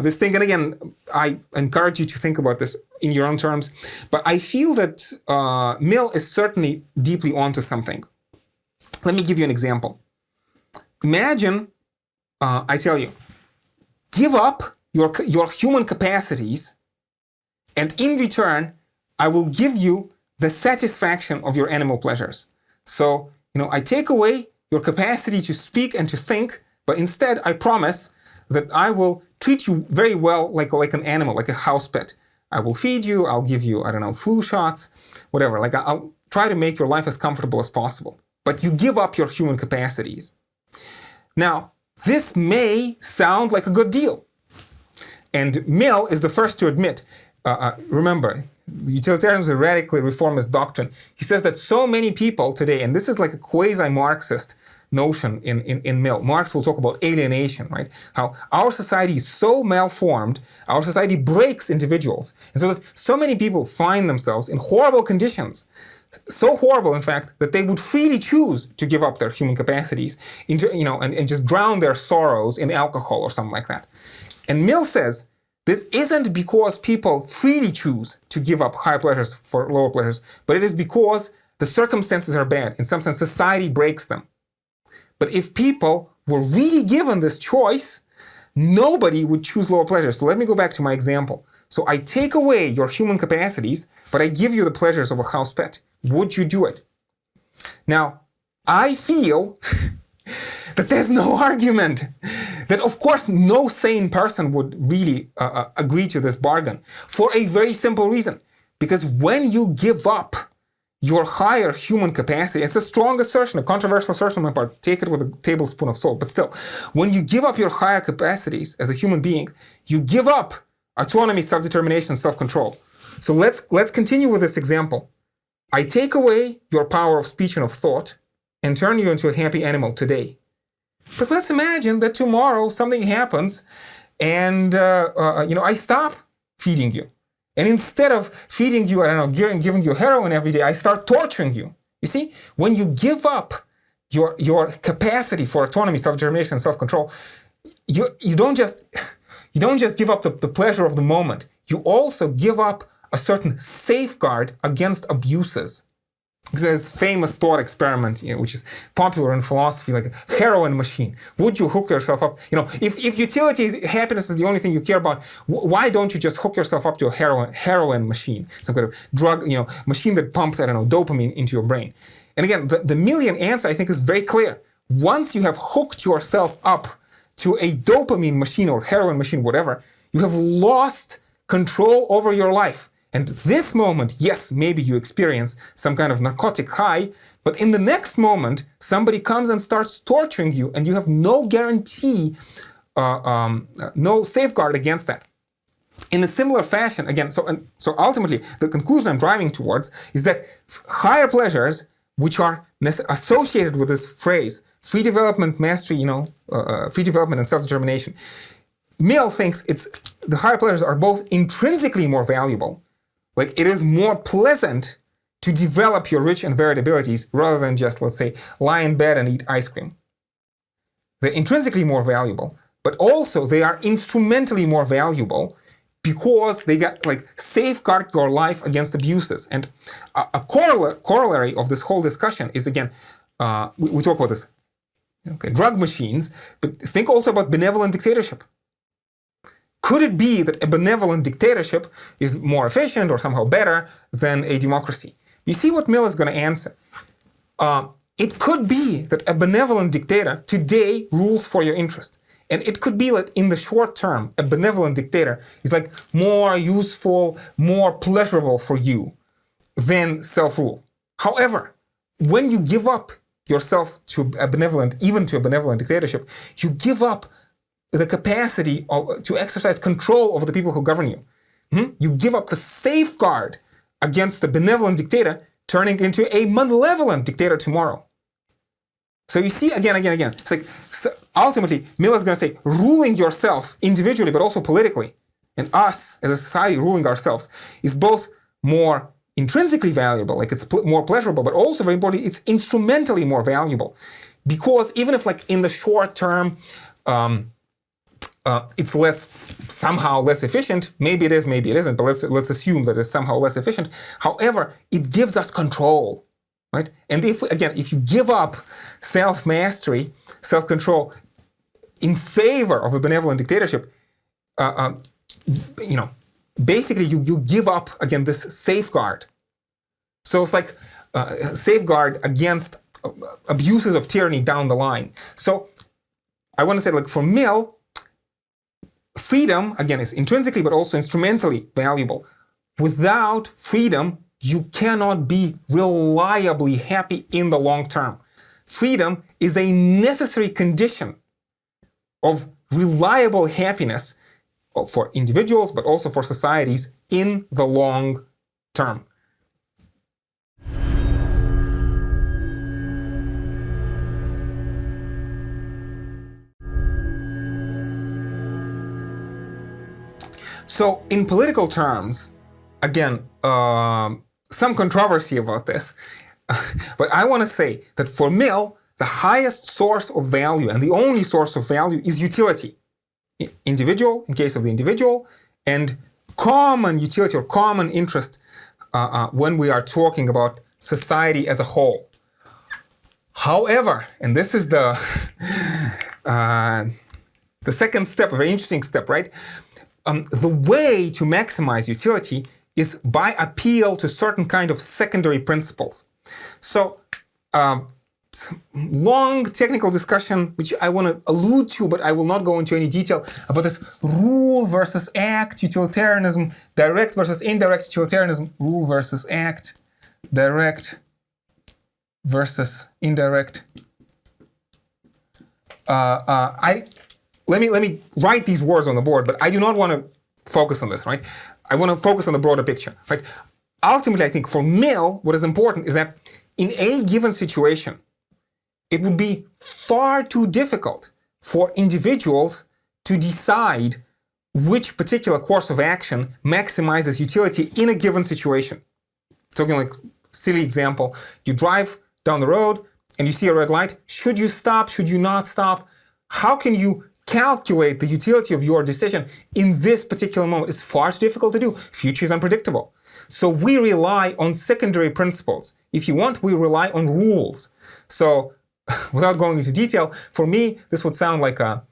A: this thing, and again, I encourage you to think about this in your own terms. But I feel that Mill is certainly deeply onto something. Let me give you an example. Imagine, I tell you, give up your human capacities, and in return, I will give you the satisfaction of your animal pleasures. So, I take away your capacity to speak and to think, but instead I promise that I will treat you very well like an animal, like a house pet. I will feed you, I'll give you, flu shots, whatever. I'll try to make your life as comfortable as possible. But you give up your human capacities. Now, this may sound like a good deal. And Mill is the first to admit, remember, utilitarianism is a radically reformist doctrine. He says that so many people today, and this is like a quasi-Marxist notion in Mill. Marx will talk about alienation, right? How our society is so malformed, our society breaks individuals. And so that so many people find themselves in horrible conditions. So horrible, in fact, that they would freely choose to give up their human capacities and just drown their sorrows in alcohol or something like that. And Mill says, this isn't because people freely choose to give up higher pleasures for lower pleasures, but it is because the circumstances are bad. In some sense, society breaks them. But if people were really given this choice, nobody would choose lower pleasures. So let me go back to my example. So I take away your human capacities, but I give you the pleasures of a house pet. Would you do it? Now, I feel that there's no argument. That, of course, no sane person would really agree to this bargain for a very simple reason. Because when you give up your higher human capacity, it's a strong assertion, a controversial assertion on my part, take it with a tablespoon of salt, but still, when you give up your higher capacities as a human being, you give up autonomy, self-determination, self-control. So let's continue with this example. I take away your power of speech and of thought and turn you into a happy animal today. But let's imagine that tomorrow something happens and, I stop feeding you. And instead of feeding you, giving you heroin every day, I start torturing you. You see, when you give up your capacity for autonomy, self-determination, and self-control, you don't just give up the pleasure of the moment. You also give up a certain safeguard against abuses. There's famous thought experiment, which is popular in philosophy, like a heroin machine. Would you hook yourself up? If utility, happiness is the only thing you care about, why don't you just hook yourself up to a heroin machine, some kind of drug, machine that pumps, dopamine into your brain? And again, the Millian answer, I think, is very clear. Once you have hooked yourself up to a dopamine machine or heroin machine, whatever, you have lost control over your life. And this moment, yes, maybe you experience some kind of narcotic high, but in the next moment, somebody comes and starts torturing you, and you have no guarantee, no safeguard against that. In a similar fashion, again, so ultimately, the conclusion I'm driving towards is that higher pleasures, which are associated with this phrase, free development, mastery, free development and self-determination, Mill thinks the higher pleasures are both intrinsically more valuable. Like, it is more pleasant to develop your rich and varied abilities rather than just, let's say, lie in bed and eat ice cream. They're intrinsically more valuable, but also they are instrumentally more valuable because they safeguard your life against abuses. And a corollary of this whole discussion is, again, we talk about this, drug machines, but think also about benevolent dictatorship. Could it be that a benevolent dictatorship is more efficient or somehow better than a democracy? You see what Mill is going to answer. It could be that a benevolent dictator today rules for your interest. And it could be that in the short term, a benevolent dictator is like more useful, more pleasurable for you than self-rule. However, when you give up yourself to a benevolent, even to a benevolent dictatorship, you give up the capacity to exercise control over the people who govern you. You give up the safeguard against the benevolent dictator turning into a malevolent dictator tomorrow. So you see, again. It's like, so ultimately, Mill is going to say, ruling yourself individually, but also politically, and us as a society ruling ourselves, is both more intrinsically valuable, like it's more pleasurable, but also very important, it's instrumentally more valuable. Because even if like in the short term, it's somehow less efficient, maybe it is, maybe it isn't, but let's assume that it's somehow less efficient. However, it gives us control, right? And if you give up self-mastery, self-control in favor of a benevolent dictatorship, basically you give up, again, this safeguard. So it's like safeguard against abuses of tyranny down the line. So I want to say, like, for Mill, freedom, again, is intrinsically but also instrumentally valuable. Without freedom, you cannot be reliably happy in the long term. Freedom is a necessary condition of reliable happiness for individuals, but also for societies in the long term. So in political terms, again, some controversy about this, but I want to say that for Mill, the highest source of value and the only source of value is utility. Individual, in case of the individual, and common utility or common interest when we are talking about society as a whole. However, and this is the second step, a very interesting step, right? The way to maximize utility is by appeal to certain kind of secondary principles. So, long technical discussion, which I want to allude to, but I will not go into any detail about this rule versus act, utilitarianism, direct versus indirect utilitarianism, rule versus act, direct versus indirect. Let me write these words on the board, but I do not want to focus on this, right? I want to focus on the broader picture, right? Ultimately, I think for Mill, what is important is that in a given situation, it would be far too difficult for individuals to decide which particular course of action maximizes utility in a given situation. Talking like silly example, you drive down the road and you see a red light. Should you stop? Should you not stop? How can you calculate the utility of your decision in this particular moment? It's far too difficult to do. Future is unpredictable. So we rely on secondary principles. If you want, we rely on rules. So without going into detail, for me, this would sound like a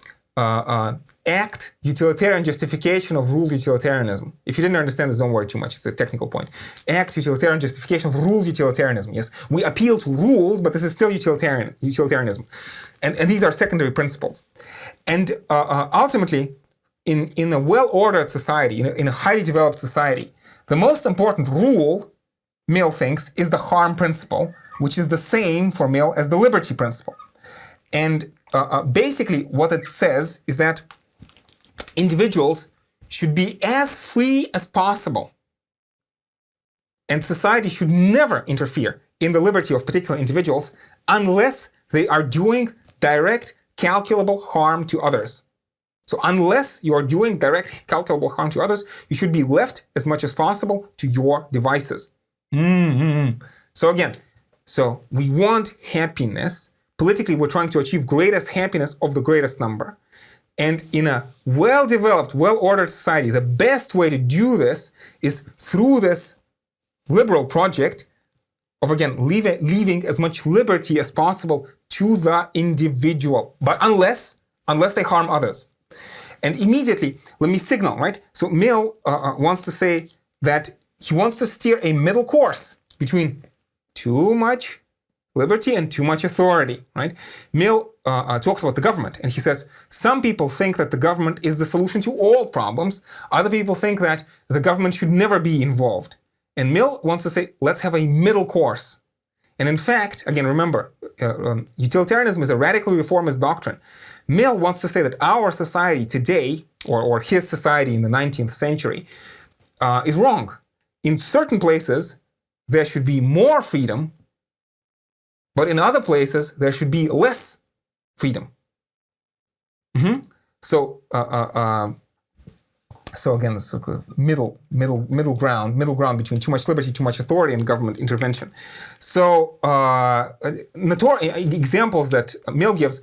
A: act utilitarian justification of ruled utilitarianism. If you didn't understand this, don't worry too much. It's a technical point. Act utilitarian justification of ruled utilitarianism. Yes, we appeal to rules, but this is still utilitarianism. And these are secondary principles. And ultimately, in a well-ordered society, in a highly developed society, the most important rule, Mill thinks, is the harm principle, which is the same for Mill as the liberty principle. And basically what it says is that individuals should be as free as possible. And society should never interfere in the liberty of particular individuals unless they are doing direct, calculable harm to others. So unless you are doing direct, calculable harm to others, you should be left as much as possible to your devices. So again, so we want happiness. Politically, we're trying to achieve greatest happiness of the greatest number. And in a well-developed, well-ordered society, the best way to do this is through this liberal project of, again, leaving as much liberty as possible to the individual, but unless they harm others. And immediately, let me signal, right? So Mill wants to say that he wants to steer a middle course between too much liberty and too much authority, right? Mill talks about the government, and he says, some people think that the government is the solution to all problems. Other people think that the government should never be involved. And Mill wants to say, let's have a middle course. And in fact, again, remember, utilitarianism is a radically reformist doctrine. Mill wants to say that our society today, or his society in the 19th century, is wrong. In certain places, there should be more freedom, but in other places, there should be less freedom. So again, this sort of middle ground between too much liberty, too much authority, and government intervention. So examples that Mill gives,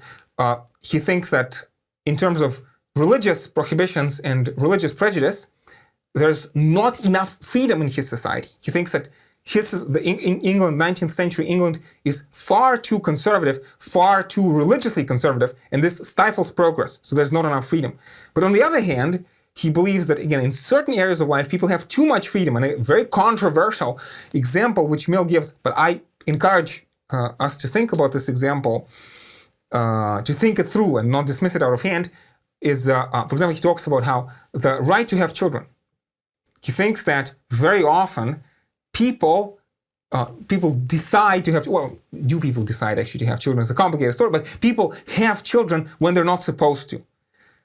A: he thinks that in terms of religious prohibitions and religious prejudice, there's not enough freedom in his society. He thinks that England, 19th century England, is far too conservative, far too religiously conservative, and this stifles progress, so there's not enough freedom. But on the other hand, he believes that, again, in certain areas of life, people have too much freedom, and a very controversial example which Mill gives, but I encourage us to think about this example, to think it through and not dismiss it out of hand, is, for example, he talks about how the right to have children. He thinks that very often people decide to have, well, do people decide actually to have children? It's a complicated story, but people have children when they're not supposed to.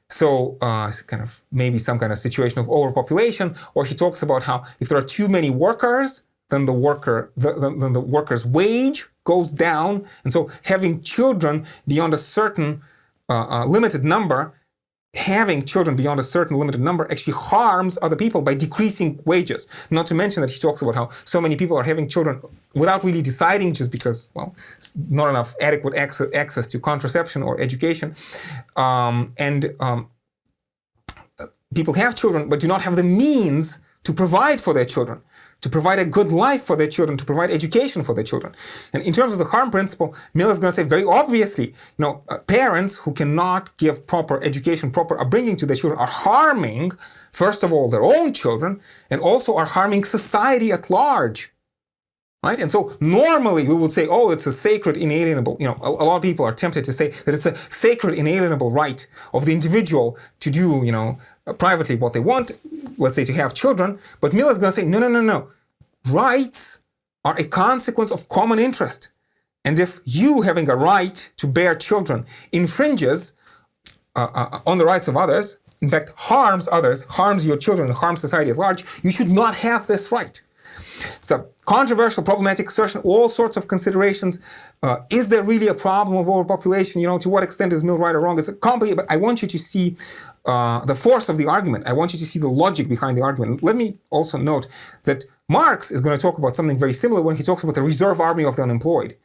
A: So it's kind of maybe some kind of situation of overpopulation, or he talks about how if there are too many workers, then the worker's wage goes down, and so having children beyond a certain limited number, actually harms other people by decreasing wages. Not to mention that he talks about how so many people are having children without really deciding, just because, well, not enough adequate access to contraception or education. People have children but do not have the means to provide for their children, to provide a good life for their children, to provide education for their children. And in terms of the harm principle, Mill is going to say very obviously, parents who cannot give proper education, proper upbringing to their children are harming, first of all, their own children, and also are harming society at large. Right? And so normally we would say, oh, it's a sacred, inalienable, a lot of people are tempted to say that it's a sacred, inalienable right of the individual to do, privately what they want, let's say to have children. But Mill is going to say, no. Rights are a consequence of common interest. And if you having a right to bear children infringes on the rights of others, in fact, harms others, harms your children, and harms society at large, you should not have this right. So controversial, problematic assertion, all sorts of considerations. Is there really a problem of overpopulation? To what extent is Mill right or wrong? It's complicated, but I want you to see the force of the argument. I want you to see the logic behind the argument. Let me also note that Marx is going to talk about something very similar when he talks about the reserve army of the unemployed.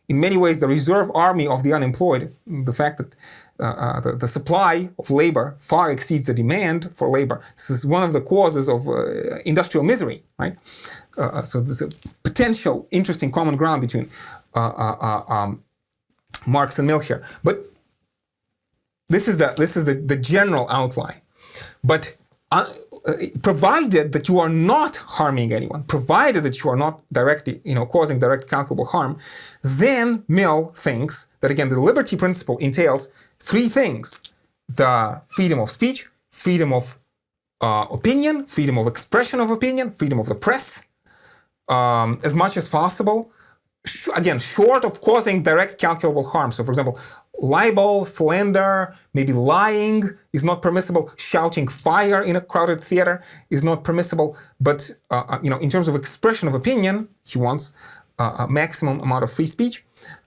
A: In many ways, the reserve army of the unemployed, the fact that the supply of labor far exceeds the demand for labor, this is one of the causes of industrial misery, right? So there's a potential interesting common ground between Marx and Mill here. But this is the general outline. But provided that you are not harming anyone, provided that you are not directly, causing direct calculable harm, then Mill thinks that, again, the liberty principle entails three things: the freedom of speech, freedom of opinion, freedom of expression of opinion, freedom of the press, as much as possible, again, short of causing direct calculable harm. So, for example, libel, slander, maybe lying is not permissible. Shouting fire in a crowded theater is not permissible. But, in terms of expression of opinion, he wants a maximum amount of free speech.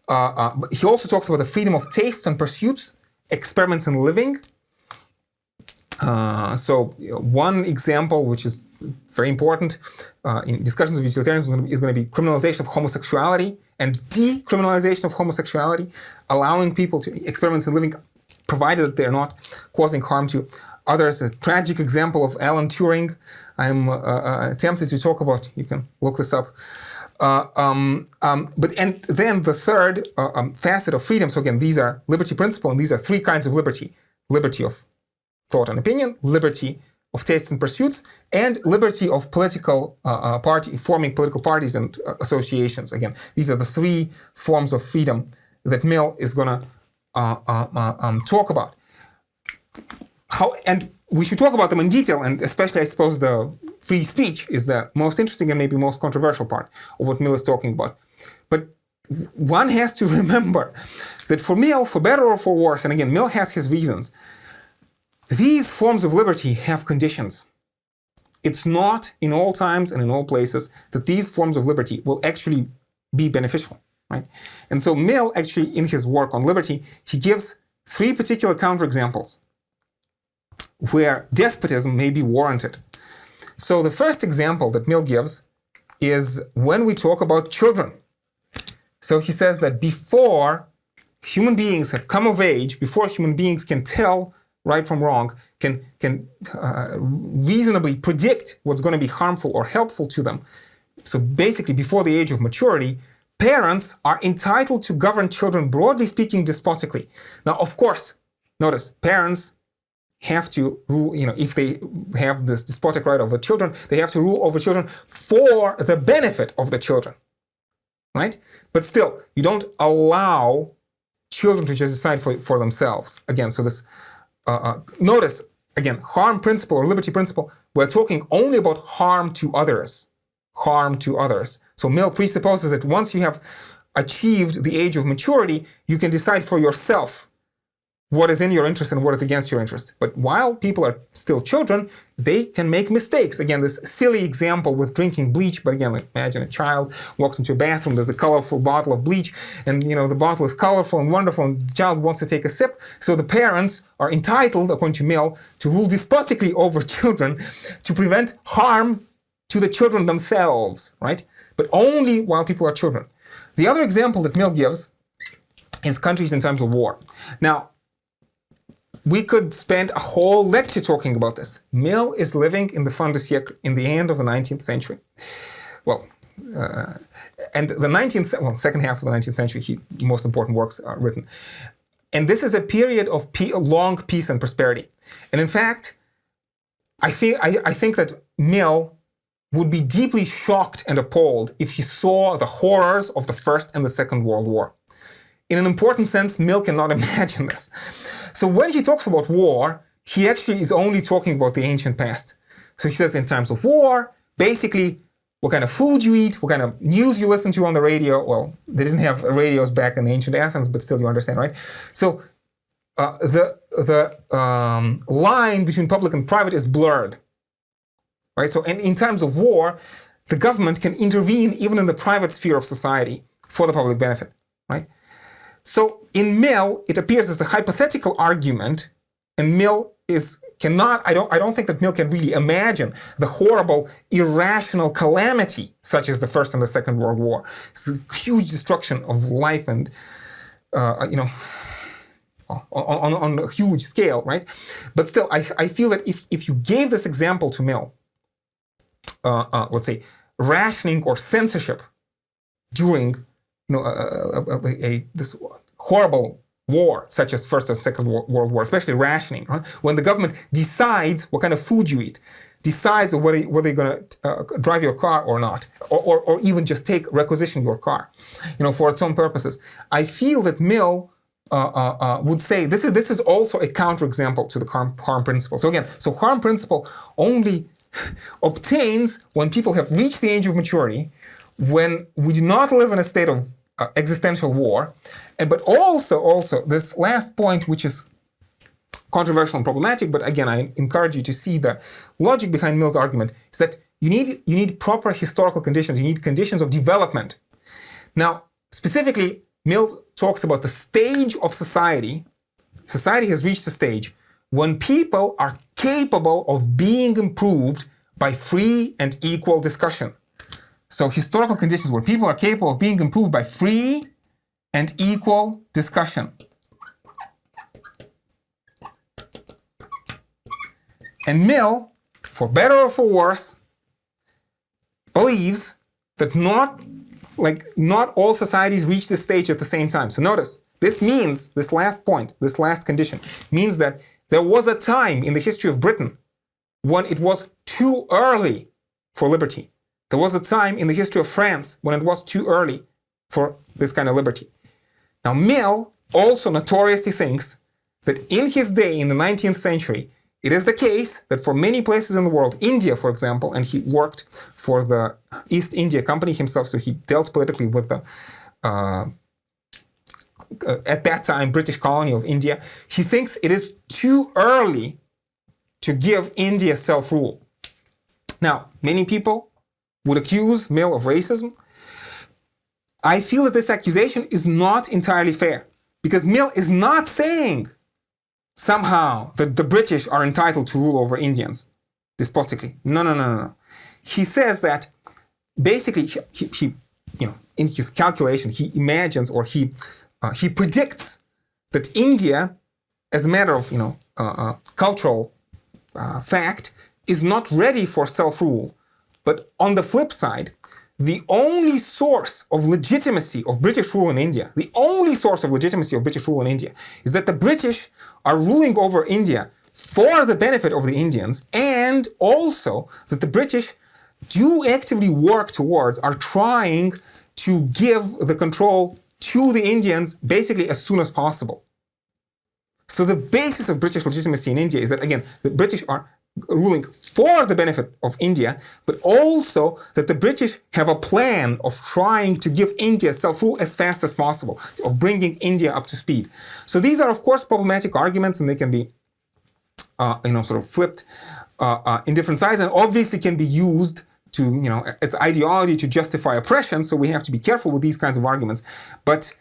A: But he also talks about the freedom of tastes and pursuits, experiments in living. One example, which is very important in discussions of utilitarianism, is going to be criminalization of homosexuality and decriminalization of homosexuality, allowing people to experiments in living, provided that they're not causing harm to others. A tragic example of Alan Turing, I'm tempted to talk about. You can look this up. And then the third facet of freedom. So again, these are liberty principle, and these are three kinds of liberty: liberty of thought and opinion, liberty of tastes and pursuits, and liberty of political forming political parties and associations. Again, these are the three forms of freedom that Mill is going to talk about. And we should talk about them in detail, and especially, I suppose, the free speech is the most interesting and maybe most controversial part of what Mill is talking about. But one has to remember that for Mill, for better or for worse, and again, Mill has his reasons, these forms of liberty have conditions. It's not in all times and in all places that these forms of liberty will actually be beneficial, right? And so Mill actually, in his work on liberty, he gives three particular counterexamples where despotism may be warranted. So the first example that Mill gives is when we talk about children. So he says that before human beings have come of age, before human beings can tell right from wrong, can reasonably predict what's going to be harmful or helpful to them. So basically, before the age of maturity, parents are entitled to govern children, broadly speaking, despotically. Now, of course, notice, parents have to rule, if they have this despotic right over children, they have to rule over children for the benefit of the children, right? But still, you don't allow children to just decide for themselves. Again, so this, notice, again, harm principle or liberty principle, we're talking only about harm to others. Harm to others. So Mill presupposes that once you have achieved the age of maturity, you can decide for yourself what is in your interest and what is against your interest. But while people are still children, they can make mistakes. Again, this silly example with drinking bleach, but again, imagine a child walks into a bathroom, there's a colorful bottle of bleach, and the bottle is colorful and wonderful, and the child wants to take a sip. So the parents are entitled, according to Mill, to rule despotically over children to prevent harm to the children themselves, right? But only while people are children. The other example that Mill gives is countries in times of war. Now, we could spend a whole lecture talking about this. Mill is living in the fin de siècle, in the end of the 19th century. Well, and the second half of the 19th century, most important works are written. And this is a period of long peace and prosperity. And in fact, I think that Mill would be deeply shocked and appalled if he saw the horrors of the First and the Second World War. In an important sense, Mill cannot imagine this. So when he talks about war, he actually is only talking about the ancient past. So he says in times of war, basically, what kind of food you eat, what kind of news you listen to on the radio. Well, they didn't have radios back in ancient Athens, but still you understand, right? So the line between public and private is blurred, right? So in times of war, the government can intervene even in the private sphere of society for the public benefit, right? So in Mill, it appears as a hypothetical argument, and Mill I don't think that Mill can really imagine the horrible, irrational calamity such as the First and the Second World War. It's a huge destruction of life and, on a huge scale, right? But still, I feel that if you gave this example to Mill, let's say, rationing or censorship during this horrible war, such as First and Second World War, especially rationing, right? When the government decides what kind of food you eat, decides whether they're going to drive your car or not, or even just requisition your car, for its own purposes. I feel that Mill would say this is also a counterexample to the harm principle. So again, harm principle only obtains when people have reached the age of maturity, when we do not live in a state of existential war, but also this last point, which is controversial and problematic, but again, I encourage you to see the logic behind Mill's argument, is that you need proper historical conditions, you need conditions of development. Now, specifically, Mill talks about the stage of society. Society has reached a stage when people are capable of being improved by free and equal discussion. So historical conditions where people are capable of being improved by free and equal discussion. And Mill, for better or for worse, believes that not all societies reach this stage at the same time. So notice, this last condition, means that there was a time in the history of Britain when it was too early for liberty. There was a time in the history of France when it was too early for this kind of liberty. Now, Mill also notoriously thinks that in his day, in the 19th century, it is the case that for many places in the world, India, for example, and he worked for the East India Company himself, so he dealt politically with the, at that time, British colony of India. He thinks it is too early to give India self-rule. Now, many people would accuse Mill of racism. I feel that this accusation is not entirely fair, because Mill is not saying somehow that the British are entitled to rule over Indians despotically. No. He says that basically he in his calculation, he imagines or he predicts that India, as a matter of cultural fact, is not ready for self-rule. But on the flip side, the only source of legitimacy of British rule in India, is that the British are ruling over India for the benefit of the Indians, and also that the British do actively work towards, are trying to give the control to the Indians basically as soon as possible. So the basis of British legitimacy in India is that, again, the British are ruling for the benefit of India, but also that the British have a plan of trying to give India self-rule as fast as possible, of bringing India up to speed. So these are, of course, problematic arguments, and they can be, sort of flipped in different sides, and obviously can be used to, as ideology to justify oppression. So we have to be careful with these kinds of arguments. But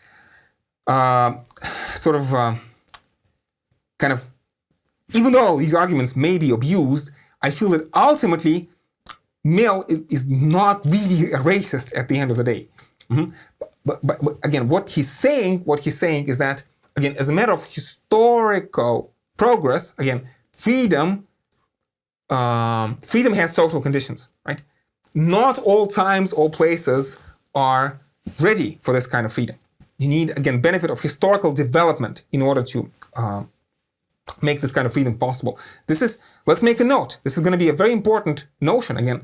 A: even though these arguments may be abused, I feel that ultimately Mill is not really a racist at the end of the day. But again, what he's saying is that, again, as a matter of historical progress, again, freedom has social conditions, right? Not all times, all places are ready for this kind of freedom. You need, again, benefit of historical development in order to make this kind of freedom possible. Let's make a note. This is going to be a very important notion. Again,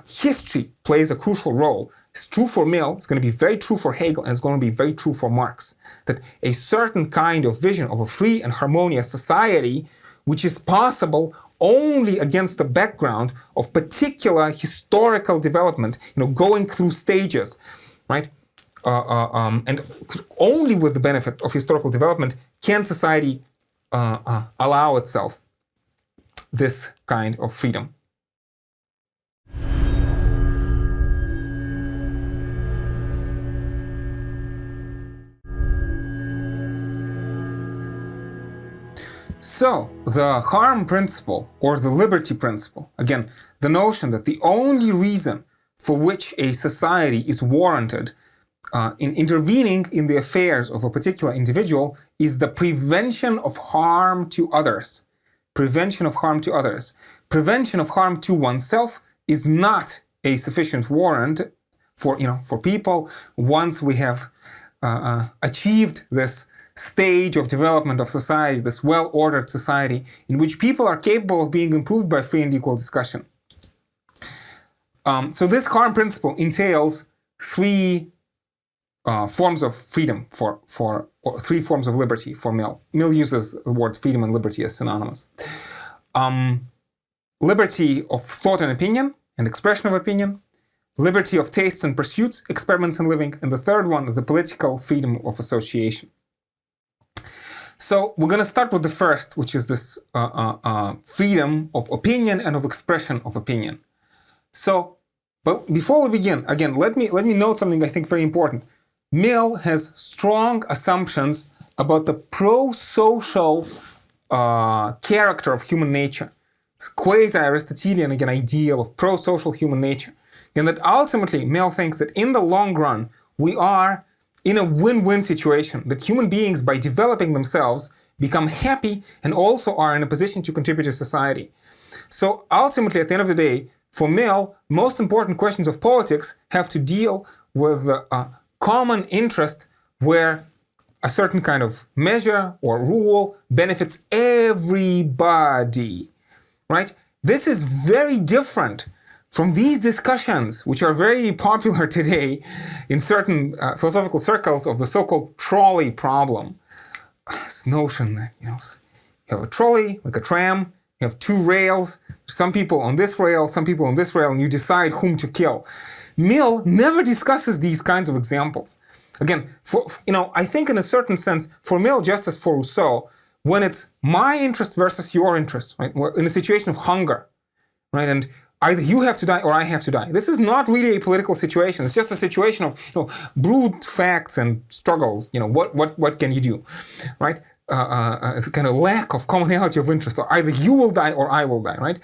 A: history plays a crucial role. It's true for Mill, it's going to be very true for Hegel, and it's going to be very true for Marx. That a certain kind of vision of a free and harmonious society, which is possible only against the background of particular historical development, going through stages, right? And only with the benefit of historical development can society allow itself this kind of freedom. So, the harm principle or the liberty principle, again, the notion that the only reason for which a society is warranted in intervening in the affairs of a particular individual is the prevention of harm to others. Prevention of harm to others. Prevention of harm to oneself is not a sufficient warrant for people once we have achieved this stage of development of society, this well-ordered society in which people are capable of being improved by free and equal discussion. So this harm principle entails three forms of freedom or three forms of liberty for Mill. Mill uses the words freedom and liberty as synonymous. Liberty of thought and opinion and expression of opinion, liberty of tastes and pursuits, experiments in living, and the third one, the political freedom of association. So we're going to start with the first, which is this freedom of opinion and of expression of opinion. So, but before we begin, again, let me note something I think very important. Mill has strong assumptions about the pro-social character of human nature. It's quasi-Aristotelian, again, ideal of pro-social human nature. And that ultimately, Mill thinks that in the long run, we are in a win-win situation, that human beings, by developing themselves, become happy and also are in a position to contribute to society. So ultimately, at the end of the day, for Mill, most important questions of politics have to deal with a common interest where a certain kind of measure or rule benefits everybody, right? this is very different from these discussions, which are very popular today in certain philosophical circles, of the so-called trolley problem. This notion that, you have a trolley, like a tram, you have two rails, some people on this rail, some people on this rail, and you decide whom to kill. Mill never discusses these kinds of examples. Again, I think in a certain sense, for Mill, just as for Rousseau, when it's my interest versus your interest, right? We're in a situation of hunger, right? And either you have to die or I have to die. This is not really a political situation. It's just a situation of brute facts and struggles. What can you do, right? It's a kind of lack of commonality of interest. Or either you will die or I will die, right?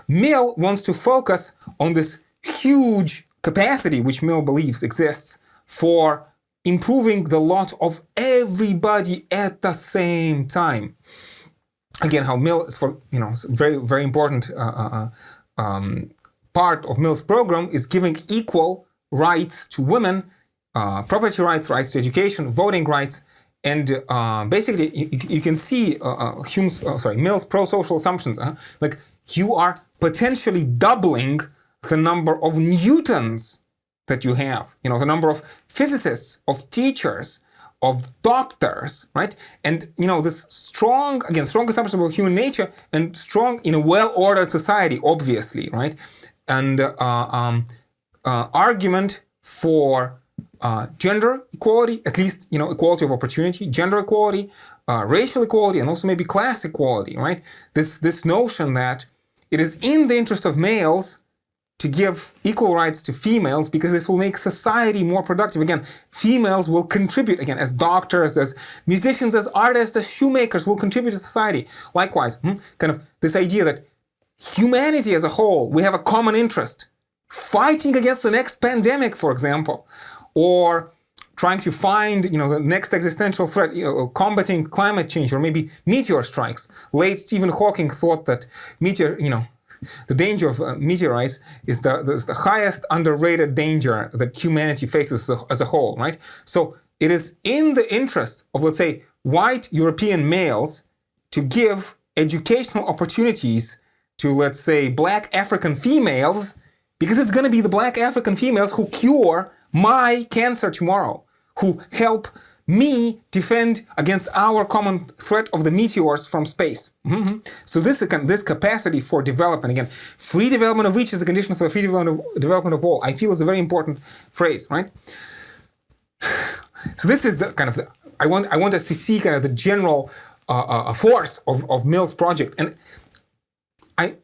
A: Mill wants to focus on this huge capacity which Mill believes exists for improving the lot of everybody at the same time. Again, how Mill is it's a very, very important part of Mill's program is giving equal rights to women, property rights, rights to education, voting rights, and basically you can see Mill's pro-social assumptions. Like you are potentially doubling the number of Newtons that you have, the number of physicists, of teachers, of doctors, right? And, this strong assumption about human nature and strong in a well-ordered society, obviously, right? And argument for gender equality, at least, equality of opportunity, gender equality, racial equality, and also maybe class equality, right? This notion that it is in the interest of males to give equal rights to females because this will make society more productive. Again, females will contribute, again, as doctors, as musicians, as artists, as shoemakers will contribute to society. Likewise, kind of this idea that humanity as a whole, we have a common interest. Fighting against the next pandemic, for example, or trying to find, the next existential threat, combating climate change, or maybe meteor strikes. Late Stephen Hawking thought that the danger of meteorites is the highest underrated danger that humanity faces as a whole, right? So it is in the interest of, let's say, white European males to give educational opportunities to, let's say, black African females, because it's going to be the black African females who cure my cancer tomorrow, who help me defend against our common threat of the meteors from space. So this capacity for development, again, free development of each is a condition for the free development of all, I feel is a very important phrase, right? So this is the kind of, I want us to see kind of the general force of Mill's project. And I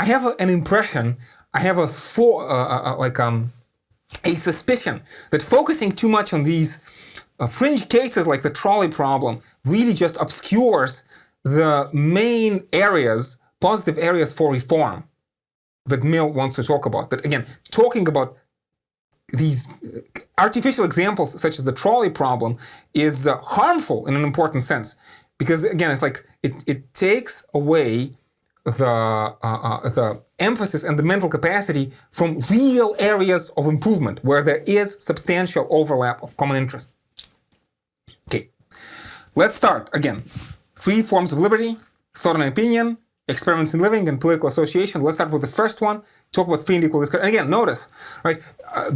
A: have an impression, I have a suspicion that focusing too much on these fringe cases like the trolley problem really just obscures the main areas, positive areas for reform that Mill wants to talk about. That again, talking about these artificial examples such as the trolley problem is harmful in an important sense. Because again, it's like it takes away the emphasis and the mental capacity from real areas of improvement where there is substantial overlap of common interest. Okay, let's start again. 3 forms of liberty: thought and opinion, experiments in living, and political association. Let's start with the first one. Talk about free and equal discussion. And again, notice, right?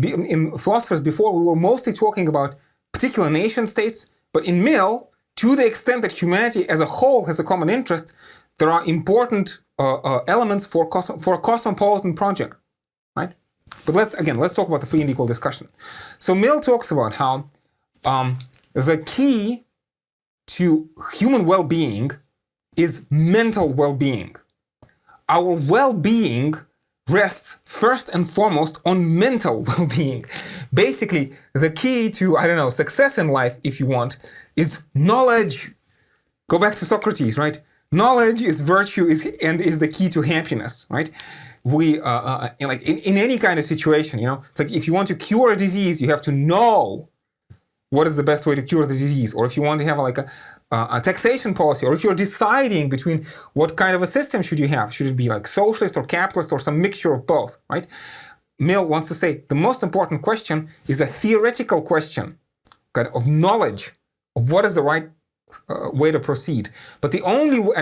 A: In philosophers before, we were mostly talking about particular nation states, but in Mill, to the extent that humanity as a whole has a common interest, there are important elements for a cosmopolitan project, right? But let's talk about the free and equal discussion. So Mill talks about how the key to human well-being is mental well-being. Our well-being rests first and foremost on mental well-being. Basically, the key to, success in life, if you want, is knowledge. Go back to Socrates, right? Knowledge is virtue and is the key to happiness, right? We, in any kind of situation, it's like if you want to cure a disease, you have to know what is the best way to cure the disease. Or if you want to have a taxation policy, or if you're deciding between what kind of a system should you have, should it be like socialist or capitalist or some mixture of both, right? Mill wants to say the most important question is a theoretical question kind of knowledge of what is the right way to proceed. But the only way,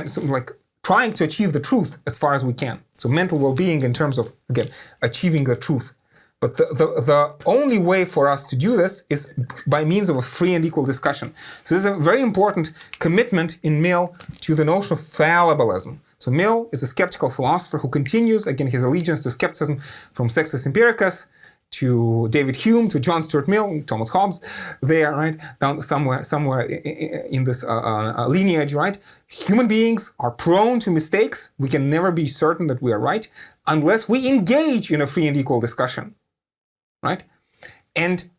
A: trying to achieve the truth as far as we can. So mental well-being in terms of, again, achieving the truth. But the only way for us to do this is by means of a free and equal discussion. So this is a very important commitment in Mill to the notion of fallibilism. So Mill is a skeptical philosopher who continues, again, his allegiance to skepticism from Sextus Empiricus to David Hume to John Stuart Mill, Thomas Hobbes, there, right, down somewhere in this lineage, right? Human beings are prone to mistakes. We can never be certain that we are right unless we engage in a free and equal discussion. Right? And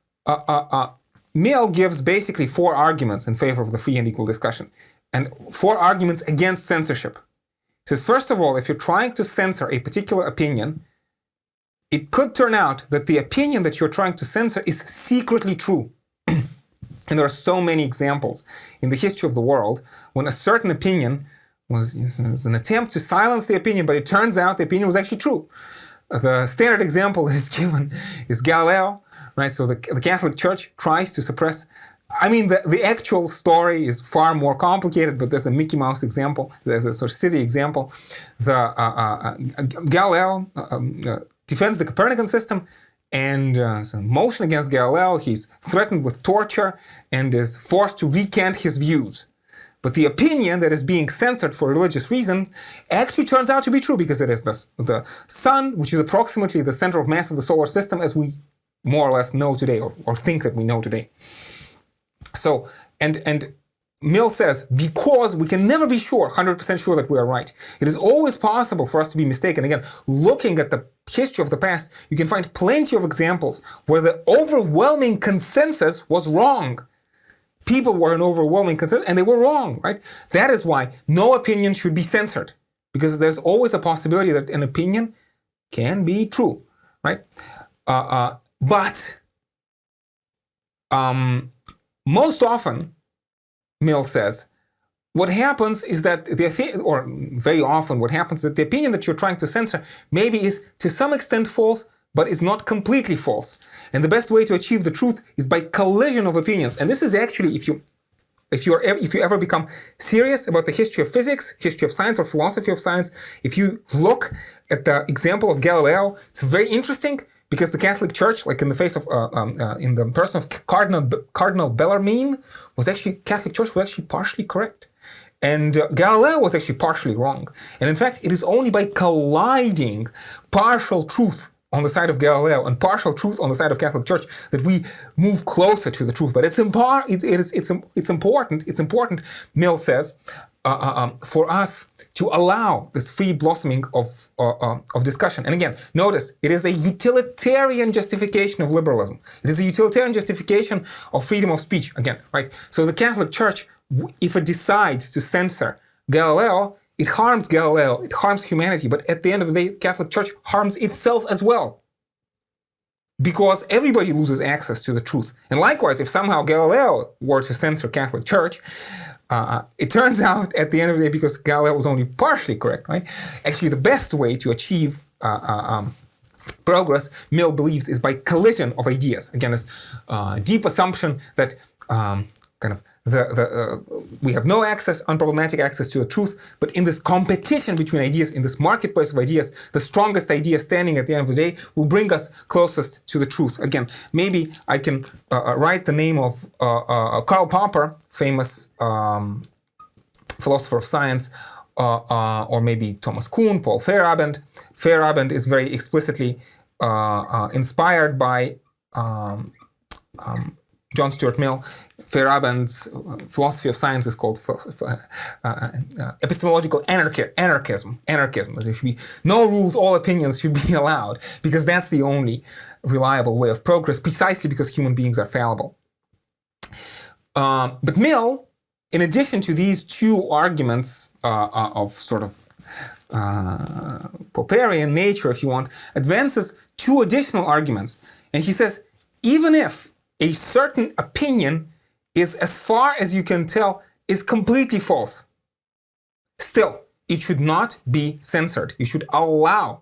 A: Mill gives basically 4 arguments in favor of the free and equal discussion and 4 arguments against censorship. He says, first of all, if you're trying to censor a particular opinion, it could turn out that the opinion that you're trying to censor is secretly true. And there are so many examples in the history of the world when a certain opinion was an attempt to silence the opinion, but it turns out the opinion was actually true. The standard example that is given is Galileo, right? So the Catholic Church tries to suppress. I mean, the actual story is far more complicated, but there's a Mickey Mouse example. There's a sort of city example. Galileo defends the Copernican system, and there's a motion against Galileo. He's threatened with torture and is forced to recant his views. But the opinion that is being censored for religious reasons actually turns out to be true because it is the sun, which is approximately the center of mass of the solar system as we more or less know today, or think that we know today. So, and Mill says, because we can never be sure, 100% sure that we are right, it is always possible for us to be mistaken. Again, looking at the history of the past, you can find plenty of examples where the overwhelming consensus was wrong. People were in overwhelming consensus, and they were wrong, right? That is why no opinion should be censored, because there's always a possibility that an opinion can be true, right? But most often, Mill says, what happens is that very often what happens is that the opinion that you're trying to censor maybe is to some extent false, but is not completely false. And the best way to achieve the truth is by collision of opinions. And this is actually, if you ever become serious about the history of physics, history of science, or philosophy of science, if you look at the example of Galileo, it's very interesting because the Catholic Church, like in the face of, in the person of Cardinal Bellarmine, Catholic Church was actually partially correct. And Galileo was actually partially wrong. And in fact, it is only by colliding partial truth on the side of Galileo and partial truth on the side of Catholic Church that we move closer to the truth. But it's important, Mill says, for us to allow this free blossoming of discussion. And again, notice, it is a utilitarian justification of liberalism. It is a utilitarian justification of freedom of speech, again, right? So the Catholic Church, if it decides to censor Galileo, it harms Galileo, it harms humanity, but at the end of the day, Catholic Church harms itself as well. Because everybody loses access to the truth. And likewise, if somehow Galileo were to censor Catholic Church, it turns out at the end of the day, because Galileo was only partially correct, right? Actually, the best way to achieve progress, Mill believes, is by collision of ideas. Again, this deep assumption that we have no unproblematic access to the truth, but in this competition between ideas, in this marketplace of ideas, the strongest idea standing at the end of the day will bring us closest to the truth. Again, maybe I can write the name of Karl Popper, famous philosopher of science, or maybe Thomas Kuhn, Paul Feyerabend. Feyerabend is very explicitly inspired by John Stuart Mill. Feyerabend's philosophy of science is called epistemological anarchism. There should be no rules, all opinions should be allowed, because that's the only reliable way of progress, precisely because human beings are fallible. But Mill, in addition to these 2 arguments of sort of Popperian nature, if you want, advances 2 additional arguments. And he says, even if a certain opinion is, as far as you can tell, is completely false, still, it should not be censored. You should allow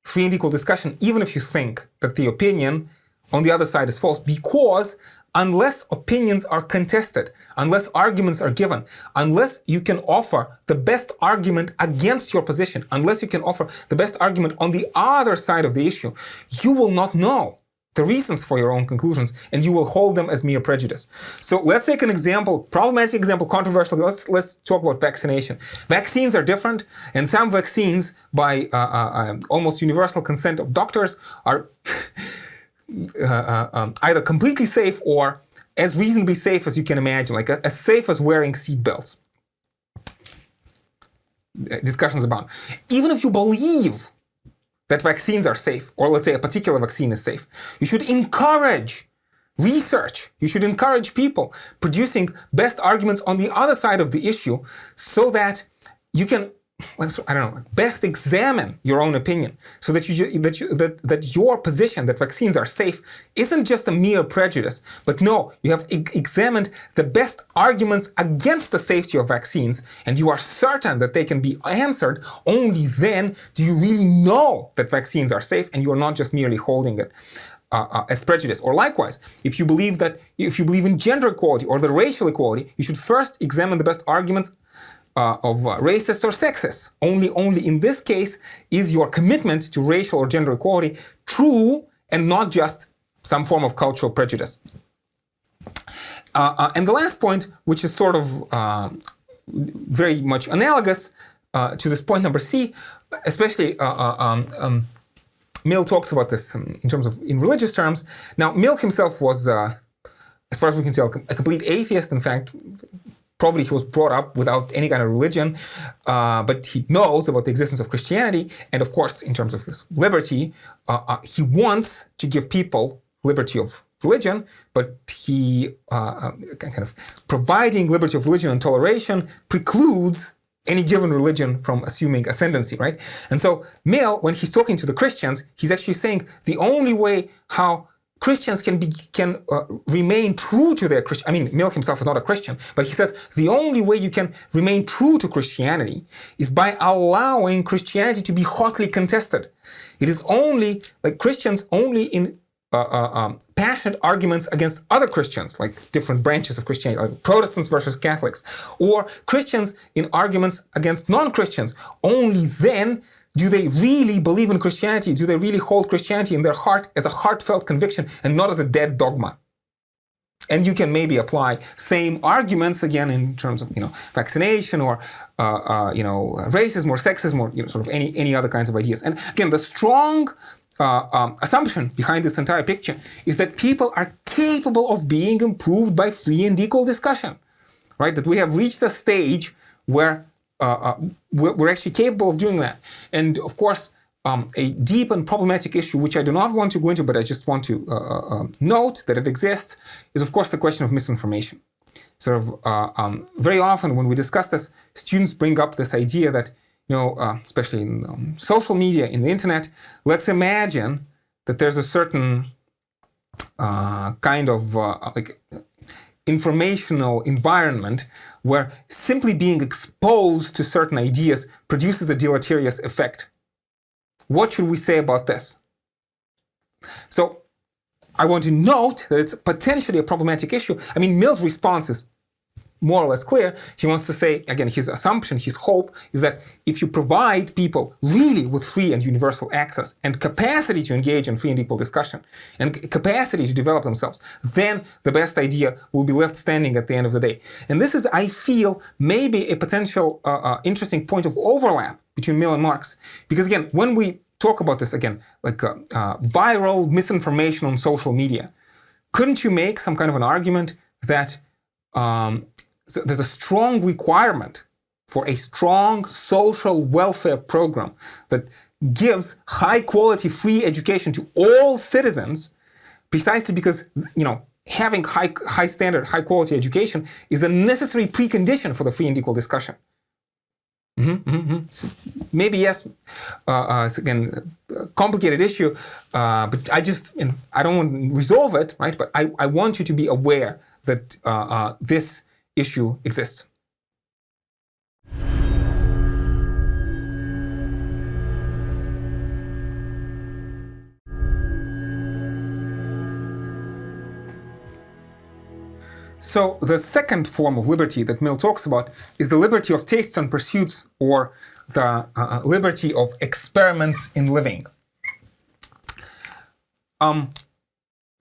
A: free and equal discussion, even if you think that the opinion on the other side is false, because unless opinions are contested, unless arguments are given, unless you can offer the best argument against your position, unless you can offer the best argument on the other side of the issue, you will not know the reasons for your own conclusions, and you will hold them as mere prejudice. So let's take an example, problematic example, controversial. Let's talk about vaccination. Vaccines are different, and some vaccines, by almost universal consent of doctors, are either completely safe or as reasonably safe as you can imagine, like as safe as wearing seat belts. Discussions about. Even if you believe that vaccines are safe, or let's say a particular vaccine is safe, you should encourage research. You should encourage people producing best arguments on the other side of the issue so that you can, best examine your own opinion, so that that your position that vaccines are safe isn't just a mere prejudice, but no, you have examined the best arguments against the safety of vaccines, and you are certain that they can be answered. Only then do you really know that vaccines are safe, and you are not just merely holding it as prejudice. Or likewise, if you believe in gender equality or the racial equality, you should first examine the best arguments of racists or sexists. Only in this case is your commitment to racial or gender equality true and not just some form of cultural prejudice. And the last point, which is sort of very much analogous to this point number C, especially Mill talks about this in religious terms. Now, Mill himself was, as far as we can tell, a complete atheist. In fact, probably he was brought up without any kind of religion, but he knows about the existence of Christianity. And of course, in terms of his liberty, he wants to give people liberty of religion, but he kind of providing liberty of religion and toleration precludes any given religion from assuming ascendancy, right? And so Mill, when he's talking to the Christians, he's actually saying the only way how Christians can remain true to their Christian. I mean, Mill himself is not a Christian, but he says the only way you can remain true to Christianity is by allowing Christianity to be hotly contested. It is only like Christians only in passionate arguments against other Christians, like different branches of Christianity, like Protestants versus Catholics, or Christians in arguments against non-Christians. Only then do they really believe in Christianity? Do they really hold Christianity in their heart as a heartfelt conviction and not as a dead dogma? And you can maybe apply same arguments again in terms of vaccination or racism or sexism or sort of any other kinds of ideas. And again, the strong assumption behind this entire picture is that people are capable of being improved by free and equal discussion, right? That we have reached a stage where we're actually capable of doing that. And of course, a deep and problematic issue, which I do not want to go into, but I just want to note that it exists, is of course the question of misinformation. Sort of very often when we discuss this, students bring up this idea that, especially in social media, in the internet, let's imagine that there's a certain kind of informational environment where simply being exposed to certain ideas produces a deleterious effect. What should we say about this? So I want to note that it's potentially a problematic issue. I mean, Mill's response is more or less clear. He wants to say, again, his assumption, his hope is that if you provide people really with free and universal access and capacity to engage in free and equal discussion and capacity to develop themselves, then the best idea will be left standing at the end of the day. And this is, I feel, maybe a potential interesting point of overlap between Mill and Marx. Because again, when we talk about this again, like viral misinformation on social media, couldn't you make some kind of an argument that so there's a strong requirement for a strong social welfare program that gives high quality free education to all citizens, precisely because, having high standard, high quality education is a necessary precondition for the free and equal discussion. So maybe yes, it's again a complicated issue, but I don't want to resolve it, right? But I want you to be aware that this issue exists. So the second form of liberty that Mill talks about is the liberty of tastes and pursuits, or the liberty of experiments in living.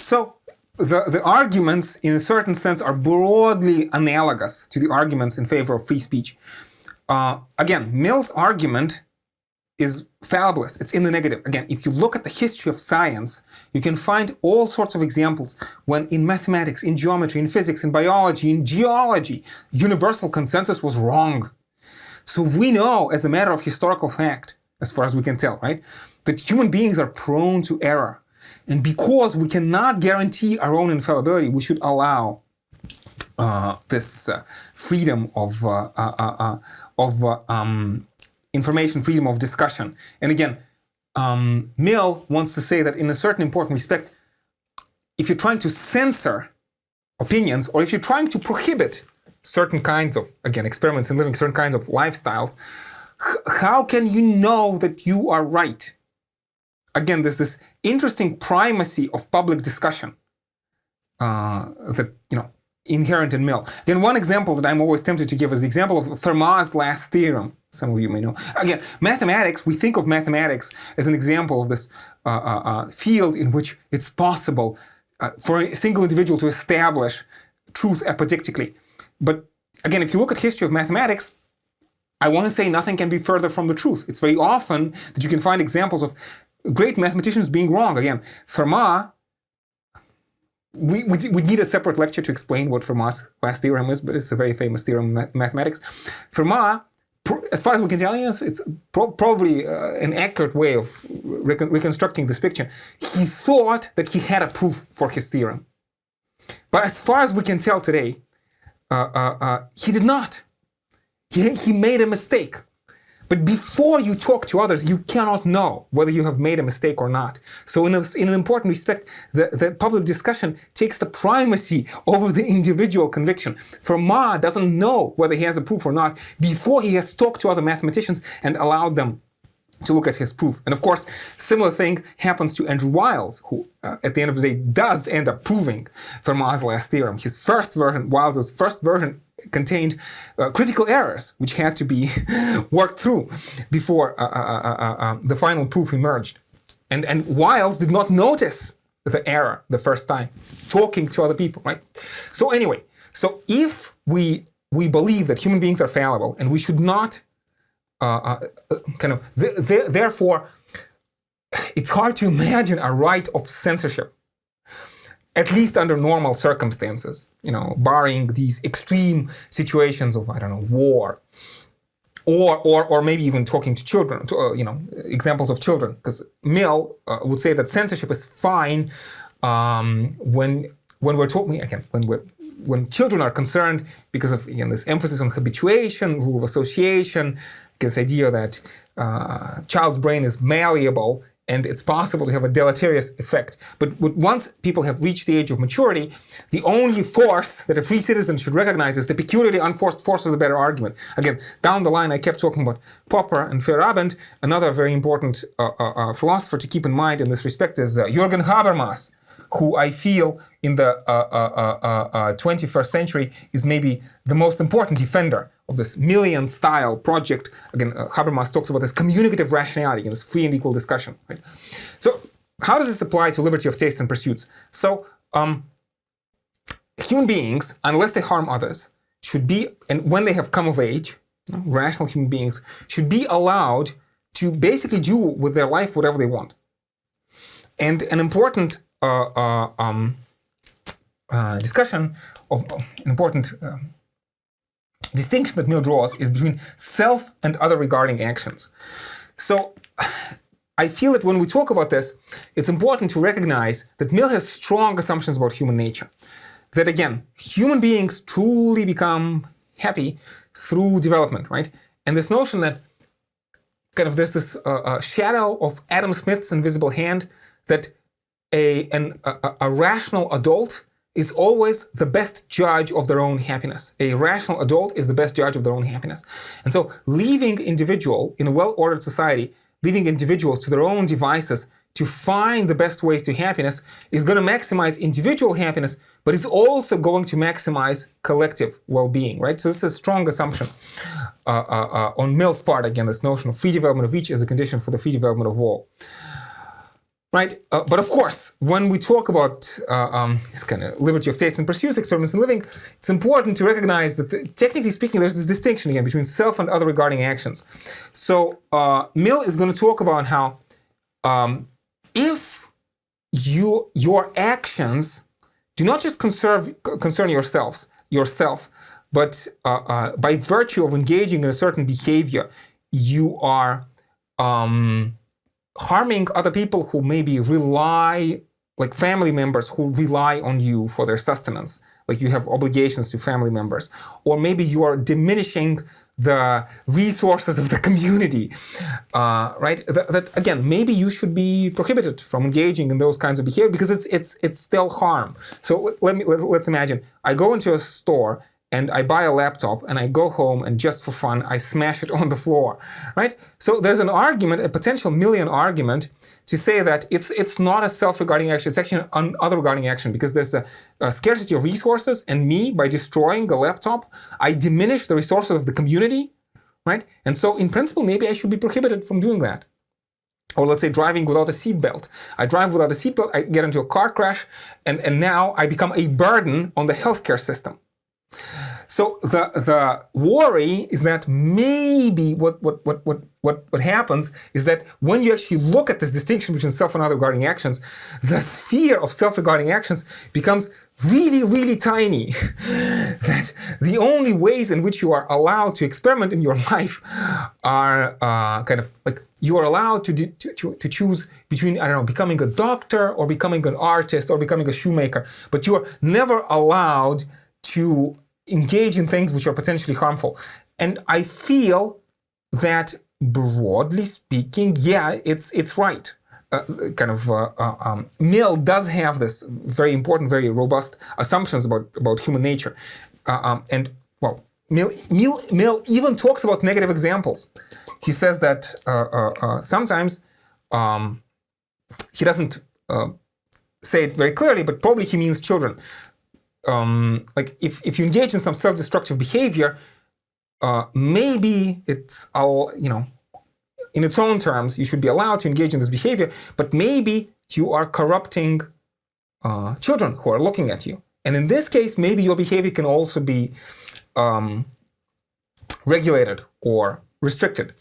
A: So the arguments, in a certain sense, are broadly analogous to the arguments in favor of free speech. Again, Mill's argument is fallibilist. It's in the negative. Again, if you look at the history of science, you can find all sorts of examples when in mathematics, in geometry, in physics, in biology, in geology, universal consensus was wrong. So we know, as a matter of historical fact, as far as we can tell, right, that human beings are prone to error. And because we cannot guarantee our own infallibility, we should allow this freedom of information, freedom of discussion. And again, Mill wants to say that in a certain important respect, if you're trying to censor opinions, or if you're trying to prohibit certain kinds of, again, experiments in living, certain kinds of lifestyles, how can you know that you are right? Again, there's this interesting primacy of public discussion that, inherent in Mill. Again, one example that I'm always tempted to give is the example of Fermat's last theorem. Some of you may know. Again, mathematics, we think of mathematics as an example of this field in which it's possible for a single individual to establish truth apodictically. But again, if you look at history of mathematics, I want to say nothing can be further from the truth. It's very often that you can find examples of great mathematicians being wrong. Again, Fermat, we need a separate lecture to explain what Fermat's last theorem is, but it's a very famous theorem in mathematics. Fermat, as far as we can tell, it's probably an accurate way of reconstructing this picture. He thought that he had a proof for his theorem. But as far as we can tell today, he did not. He made a mistake. But before you talk to others, you cannot know whether you have made a mistake or not. So in an important respect, the public discussion takes the primacy over the individual conviction. Fermat doesn't know whether he has a proof or not before he has talked to other mathematicians and allowed them to look at his proof. And of course, similar thing happens to Andrew Wiles, who at the end of the day does end up proving Fermat's last theorem. His first version, Wiles's first version, contained critical errors which had to be worked through before the final proof emerged. And Wiles did not notice the error the first time, talking to other people, right? So anyway, so if we believe that human beings are fallible and we should not therefore, it's hard to imagine a right of censorship, at least under normal circumstances, barring these extreme situations of, war, or maybe even talking to children, examples of children, because Mill would say that censorship is fine when we're talking, again, when children are concerned because of this emphasis on habituation, rule of association, this idea that child's brain is malleable and it's possible to have a deleterious effect. But once people have reached the age of maturity, the only force that a free citizen should recognize is the peculiarly unforced force of the better argument. Again, down the line, I kept talking about Popper and Feyerabend. Another very important philosopher to keep in mind in this respect is Jürgen Habermas, who I feel in the 21st century is maybe the most important defender of this Millian-style project. Again, Habermas talks about this communicative rationality and this free and equal discussion. Right? So how does this apply to liberty of tastes and pursuits? So human beings, unless they harm others, should be, and when they have come of age, rational human beings, should be allowed to basically do with their life whatever they want. And an important discussion of an important distinction that Mill draws is between self and other regarding actions. So I feel that when we talk about this, it's important to recognize that Mill has strong assumptions about human nature. That again, human beings truly become happy through development, right? And this notion that there's this shadow of Adam Smith's invisible hand that a rational adult is always the best judge of their own happiness. A rational adult is the best judge of their own happiness. And so leaving individual, in a well-ordered society, leaving individuals to their own devices to find the best ways to happiness is going to maximize individual happiness, but it's also going to maximize collective well-being, right? So this is a strong assumption on Mill's part, again, this notion of free development of each as a condition for the free development of all. Right, but of course, when we talk about this kind of liberty of taste and pursuits, experiments in living, it's important to recognize that, technically speaking, there's this distinction again between self and other regarding actions. So Mill is going to talk about how if your actions do not just concern yourself, but by virtue of engaging in a certain behavior, you are harming other people who maybe rely, like family members who rely on you for their sustenance, like you have obligations to family members, or maybe you are diminishing the resources of the community, right? That again, maybe you should be prohibited from engaging in those kinds of behavior because it's still harm. So let's imagine I go into a store and I buy a laptop and I go home and just for fun, I smash it on the floor, right? So there's an argument, a potential Millian argument to say that it's not a self-regarding action, it's actually an other-regarding action because there's a scarcity of resources and me, by destroying the laptop, I diminish the resources of the community, right? And so in principle, maybe I should be prohibited from doing that. Or let's say driving without a seatbelt. I drive without a seatbelt, I get into a car crash, and now I become a burden on the healthcare system. So the worry is that maybe what happens is that when you actually look at this distinction between self and other regarding actions, the sphere of self-regarding actions becomes really, really tiny. That the only ways in which you are allowed to experiment in your life are kind of like you are allowed to choose between, I don't know, becoming a doctor or becoming an artist or becoming a shoemaker, but you are never allowed to engage in things which are potentially harmful. And I feel that, broadly speaking, yeah, it's right. Mill does have this very important, very robust assumptions about human nature. And, well, Mill even talks about negative examples. He says that sometimes he doesn't say it very clearly, but probably he means children. Like if you engage in some self-destructive behavior, maybe it's in its own terms, you should be allowed to engage in this behavior, but maybe you are corrupting children who are looking at you. And in this case, maybe your behavior can also be regulated or restricted.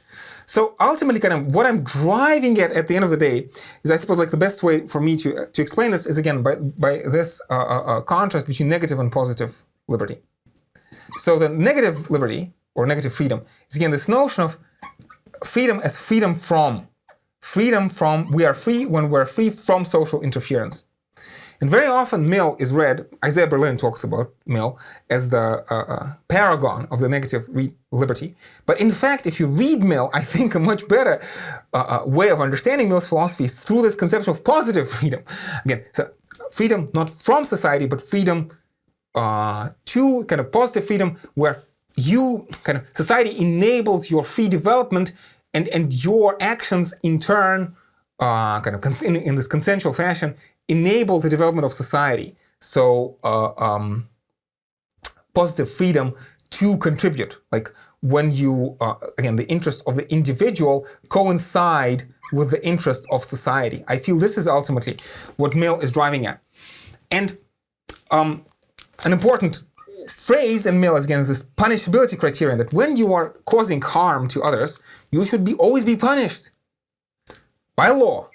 A: So ultimately, kind of what I'm driving at the end of the day is, I suppose, like the best way for me to explain this is, again, by this contrast between negative and positive liberty. So the negative liberty, or negative freedom, is again this notion of freedom as freedom from, we are free when we're free from social interference. And very often Mill is read, Isaiah Berlin talks about Mill as the paragon of the negative liberty. But in fact, if you read Mill, I think a much better way of understanding Mill's philosophy is through this conception of positive freedom. Again, so freedom not from society, but freedom to kind of positive freedom where society enables your free development and your actions in turn, in this consensual fashion, enable the development of society. So positive freedom to contribute, like when you, again, the interests of the individual coincide with the interest of society. I feel this is ultimately what Mill is driving at. And an important phrase in Mill, again, is this punishability criterion, that when you are causing harm to others, you should always be punished by law.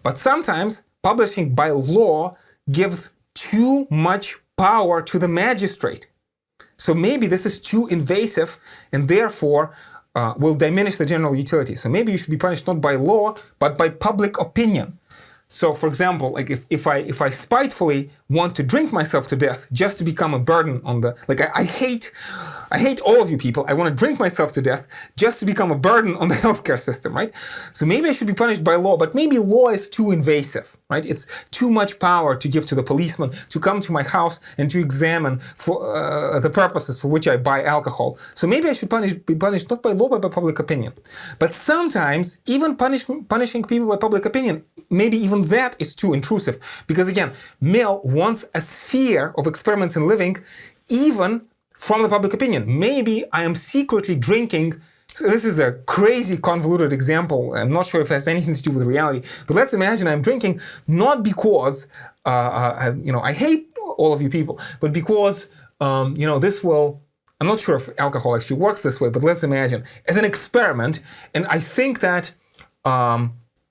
A: But sometimes publishing by law gives too much power to the magistrate. So maybe this is too invasive and therefore will diminish the general utility. So maybe you should be punished not by law, but by public opinion. So, for example, like if I spitefully want to drink myself to death just to become a burden on the, like I hate all of you people. I want to drink myself to death just to become a burden on the healthcare system, right? So maybe I should be punished by law, but maybe law is too invasive, right? It's too much power to give to the policeman to come to my house and to examine for the purposes for which I buy alcohol. So maybe I should be punished not by law but by public opinion. But sometimes even punishing people by public opinion, maybe even that is too intrusive, because again, Mill wants a sphere of experiments in living even from the public opinion. Maybe I am secretly drinking. So this is a crazy convoluted example. I'm not sure if it has anything to do with reality, but let's imagine I'm drinking not because I hate all of you people, but because this will. I'm not sure if alcohol actually works this way, but let's imagine as an experiment, and I think that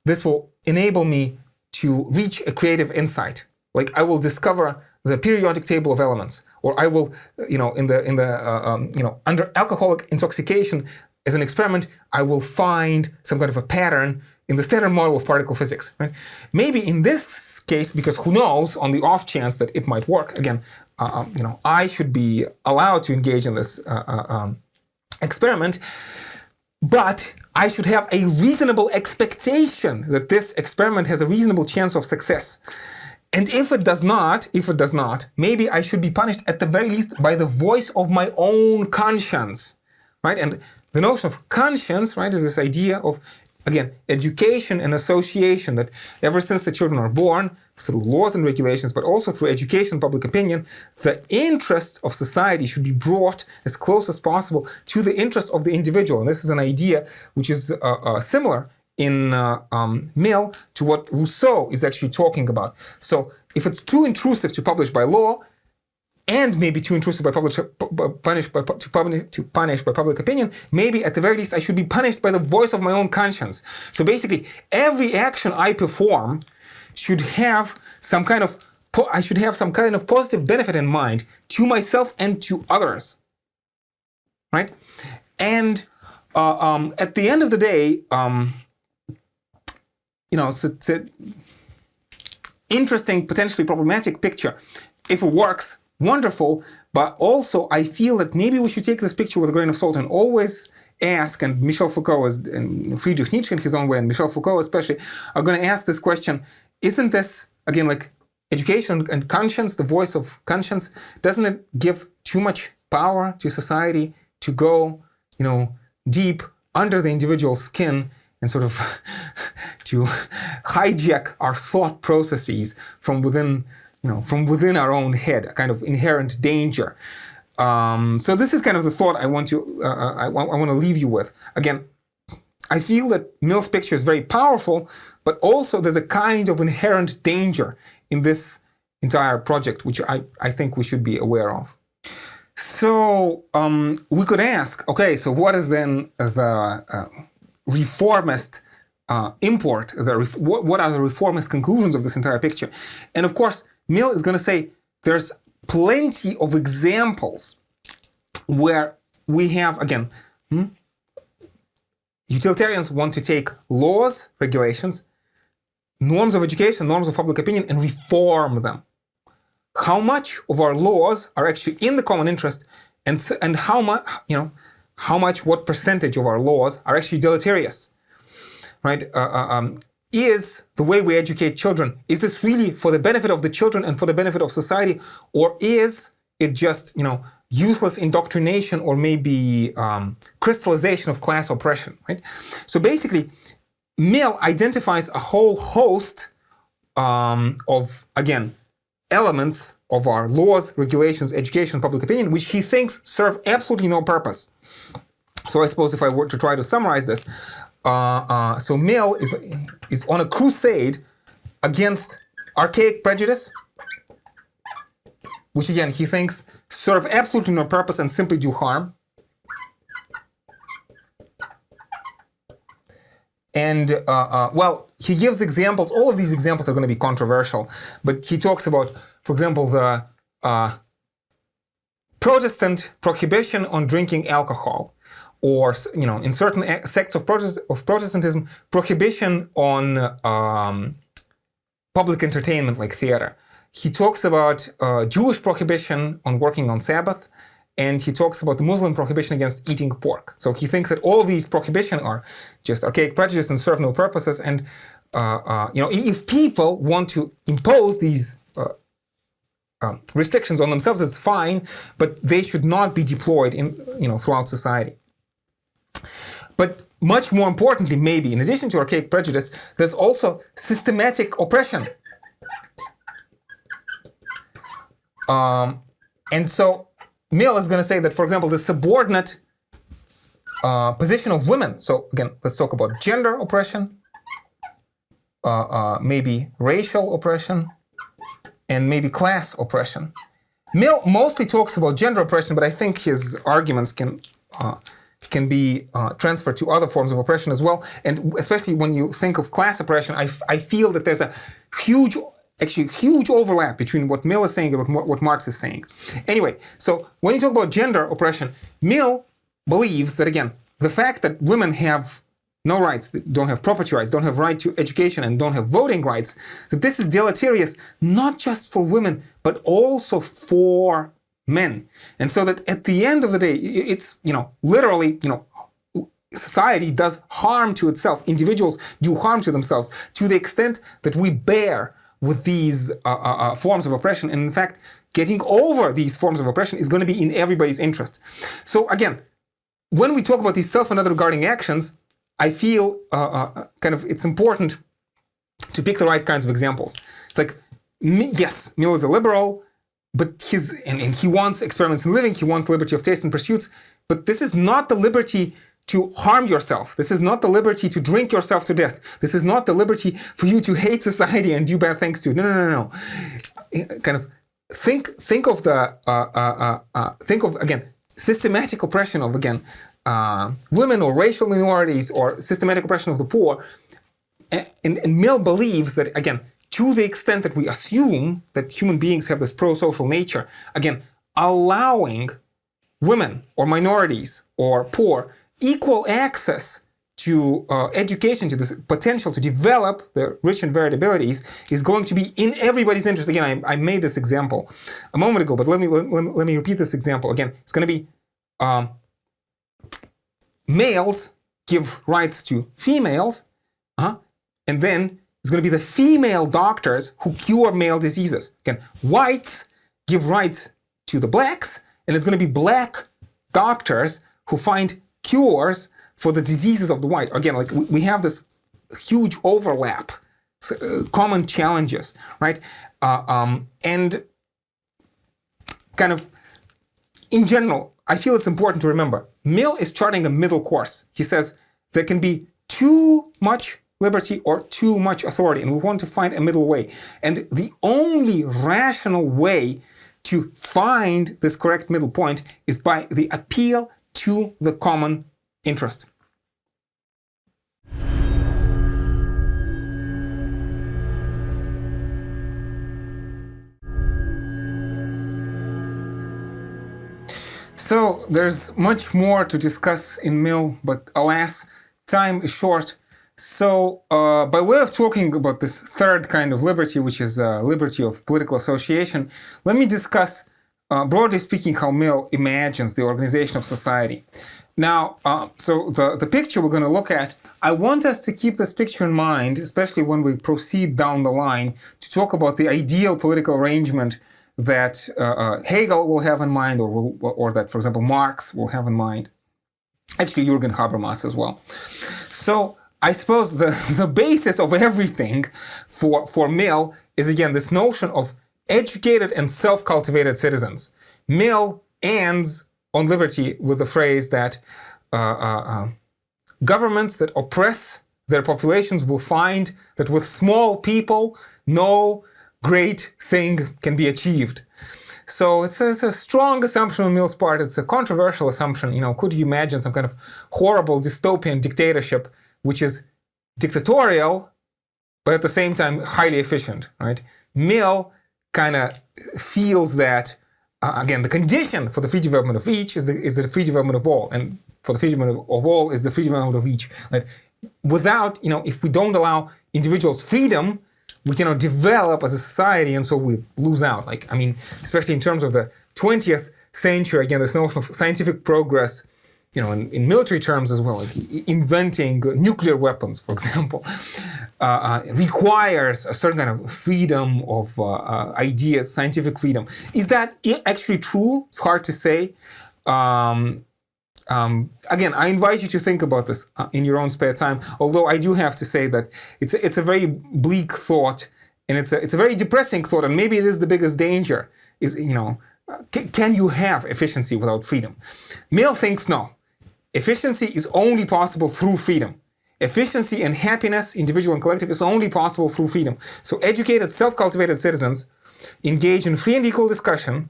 A: this will enable me to reach a creative insight. Like I will discover the periodic table of elements, or I will, under alcoholic intoxication as an experiment, I will find some kind of a pattern in the standard model of particle physics. Right? Maybe in this case, because who knows, on the off chance that it might work, again, I should be allowed to engage in this experiment, but I should have a reasonable expectation that this experiment has a reasonable chance of success. And if it does not, maybe I should be punished at the very least by the voice of my own conscience, right? And the notion of conscience, right, is this idea of, again, education and association, that ever since the children are born, through laws and regulations, but also through education and public opinion, the interests of society should be brought as close as possible to the interest of the individual. And this is an idea which is similar in Mill to what Rousseau is actually talking about. So if it's too intrusive to publish by law, and maybe too intrusive to punish by public opinion, maybe at the very least I should be punished by the voice of my own conscience. So basically, every action I perform should have some kind of positive benefit in mind to myself and to others, right? And at the end of the day, it's an interesting, potentially problematic picture. If it works, wonderful, but also I feel that maybe we should take this picture with a grain of salt and always ask, and Michel Foucault and Friedrich Nietzsche in his own way, and Michel Foucault especially, are going to ask this question: isn't this, again, like education and conscience, the voice of conscience, doesn't it give too much power to society to go, deep under the individual skin and sort of to hijack our thought processes from within our own head, a kind of inherent danger. So this is kind of the thought I want to leave you with. Again, I feel that Mill's picture is very powerful, but also there's a kind of inherent danger in this entire project, which I think we should be aware of. So we could ask, okay, so what is then the reformist import? What are the reformist conclusions of this entire picture? And of course, Mill is going to say there's plenty of examples where we have, again, utilitarians want to take laws, regulations, norms of education, norms of public opinion, and reform them. How much of our laws are actually in the common interest, and how much, what percentage of our laws are actually deleterious, right? Is the way we educate children, is this really for the benefit of the children and for the benefit of society, or is it just, useless indoctrination or maybe crystallization of class oppression, right? So basically, Mill identifies a whole host of, again, elements of our laws, regulations, education, public opinion, which he thinks serve absolutely no purpose. So I suppose if I were to try to summarize this, so Mill is on a crusade against archaic prejudice, which again he thinks serve absolutely no purpose and simply do harm. And he gives examples. All of these examples are going to be controversial, but he talks about, for example, the Protestant prohibition on drinking alcohol, or in certain sects of Protestantism, prohibition on public entertainment like theater. He talks about Jewish prohibition on working on Sabbath, and he talks about the Muslim prohibition against eating pork. So he thinks that all of these prohibitions are just archaic prejudice and serve no purposes. And if people want to impose these restrictions on themselves, it's fine, but they should not be deployed throughout society. But much more importantly, maybe, in addition to archaic prejudice, there's also systematic oppression. And so Mill is going to say that, for example, the subordinate position of women. So again, let's talk about gender oppression, maybe racial oppression, and maybe class oppression. Mill mostly talks about gender oppression, but I think his arguments can be transferred to other forms of oppression as well. And especially when you think of class oppression, I feel that there's a huge overlap between what Mill is saying and what Marx is saying. Anyway, so when you talk about gender oppression, Mill believes that, again, the fact that women have no rights, don't have property rights, don't have right to education, and don't have voting rights, that this is deleterious not just for women, but also for men. And so that at the end of the day, it's, literally, society does harm to itself. Individuals do harm to themselves to the extent that we bear with these forms of oppression. And in fact, getting over these forms of oppression is going to be in everybody's interest. So again, when we talk about these self and other regarding actions, I feel it's important to pick the right kinds of examples. It's like, yes, Mill is a liberal, but he wants experiments in living, he wants liberty of taste and pursuits, but this is not the liberty to harm yourself. This is not the liberty to drink yourself to death. This is not the liberty for you to hate society and do bad things to it. No. Think of again, systematic oppression of, again, women or racial minorities, or systematic oppression of the poor. And Mill believes that, again, to the extent that we assume that human beings have this pro-social nature, again, allowing women or minorities or poor equal access to education, to this potential to develop the rich and varied abilities, is going to be in everybody's interest. Again, I made this example a moment ago, but let me repeat this example again. It's going to be males give rights to females, and then it's going to be the female doctors who cure male diseases. Again, whites give rights to the blacks, and it's going to be black doctors who find cures for the diseases of the white. Again, like we have this huge overlap, common challenges, right? And kind of in general, I feel it's important to remember, Mill is charting a middle course. He says there can be too much liberty or too much authority, and we want to find a middle way. And the only rational way to find this correct middle point is by the appeal to the common interest. So there's much more to discuss in Mill, but alas, time is short. So by way of talking about this third kind of liberty, which is liberty of political association, let me discuss, broadly speaking, how Mill imagines the organization of society. Now, so the picture we're going to look at, I want us to keep this picture in mind, especially when we proceed down the line to talk about the ideal political arrangement that Hegel will have in mind, or that, for example, Marx will have in mind. Actually, Jürgen Habermas as well. So I suppose the basis of everything for Mill is, again, this notion of educated and self-cultivated citizens. Mill ends on liberty with the phrase that governments that oppress their populations will find that with small people, no great thing can be achieved. So it's a strong assumption on Mill's part. It's a controversial assumption. Could you imagine some kind of horrible dystopian dictatorship which is dictatorial, but at the same time highly efficient, right? Mill kind of feels that, again, the condition for the free development of each is the free development of all, and for the free development of all is the free development of each. Right? Without, if we don't allow individuals freedom, we cannot develop as a society, and so we lose out. Like, I mean, especially in terms of the 20th century, again, this notion of scientific progress, you know, in military terms as well, like inventing nuclear weapons, for example, requires a certain kind of freedom of ideas, scientific freedom. Is that actually true? It's hard to say. Again, I invite you to think about this in your own spare time, although I do have to say that it's a very bleak thought, and it's a very depressing thought, and maybe it is the biggest danger, is, you know, can you have efficiency without freedom? Mill thinks no. Efficiency is only possible through freedom. Efficiency and happiness, individual and collective, is only possible through freedom. So educated, self-cultivated citizens engage in free and equal discussion,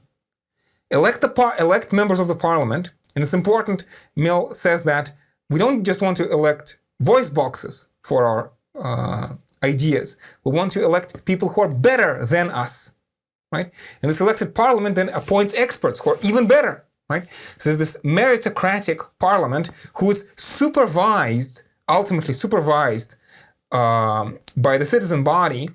A: elect members of the parliament, and it's important, Mill says, that we don't just want to elect voice boxes for our ideas. We want to elect people who are better than us, right? And this elected parliament then appoints experts who are even better. Right? So there's this meritocratic parliament who is ultimately supervised by the citizen body,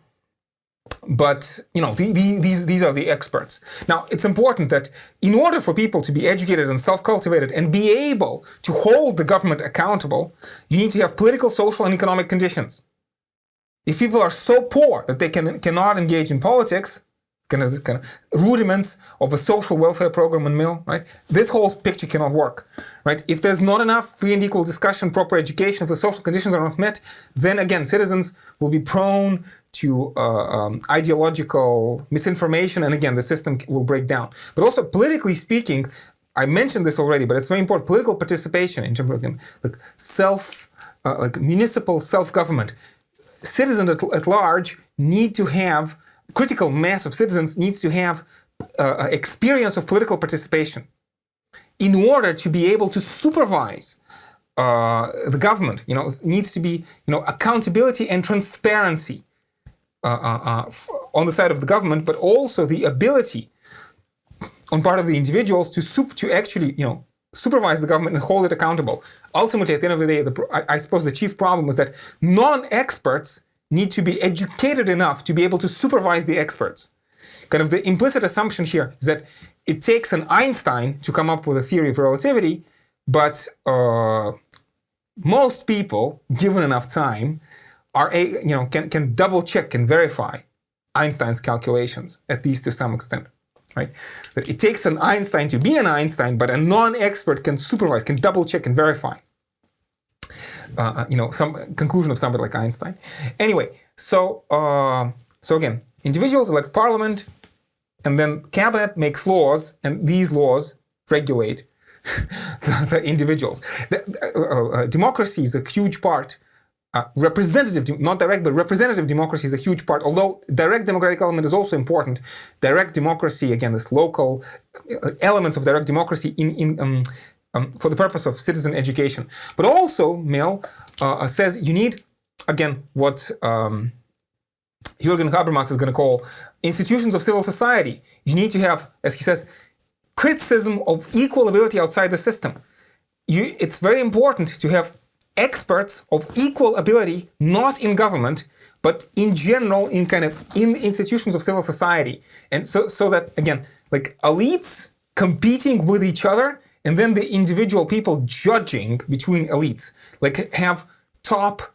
A: but, you know, these are the experts. Now, it's important that in order for people to be educated and self-cultivated and be able to hold the government accountable, you need to have political, social, and economic conditions. If people are so poor that they cannot engage in politics, kind of rudiments of a social welfare program in Mill, right? This whole picture cannot work, right? If there's not enough free and equal discussion, proper education, if the social conditions are not met, then again, citizens will be prone to ideological misinformation, and again, the system will break down. But also, politically speaking, I mentioned this already, but it's very important, political participation in terms of like municipal self-government. Citizens at large need to have critical mass of citizens needs to have experience of political participation in order to be able to supervise the government. You know, needs to be, you know, accountability and transparency on the side of the government, but also the ability on part of the individuals to actually, you know, supervise the government and hold it accountable. Ultimately, at the end of the day, I suppose the chief problem is that non-experts need to be educated enough to be able to supervise the experts. Kind of the implicit assumption here is that it takes an Einstein to come up with a theory of relativity, but most people, given enough time, can double check and verify Einstein's calculations, at least to some extent, right? That it takes an Einstein to be an Einstein, but a non-expert can supervise, can double check and verify. Some conclusion of somebody like Einstein. Anyway, so again, individuals elect parliament, and then cabinet makes laws, and these laws regulate the individuals. Democracy is a huge part. Representative, not direct, but representative democracy is a huge part. Although direct democratic element is also important. Direct democracy, again, this local elements of direct democracy for the purpose of citizen education. But also, Mill says you need, again, what Jürgen Habermas is going to call institutions of civil society. You need to have, as he says, criticism of equal ability outside the system. It's very important to have experts of equal ability, not in government, but in general, in institutions of civil society. And so that, again, like elites competing with each other, and then the individual people judging between elites, like have top-notch,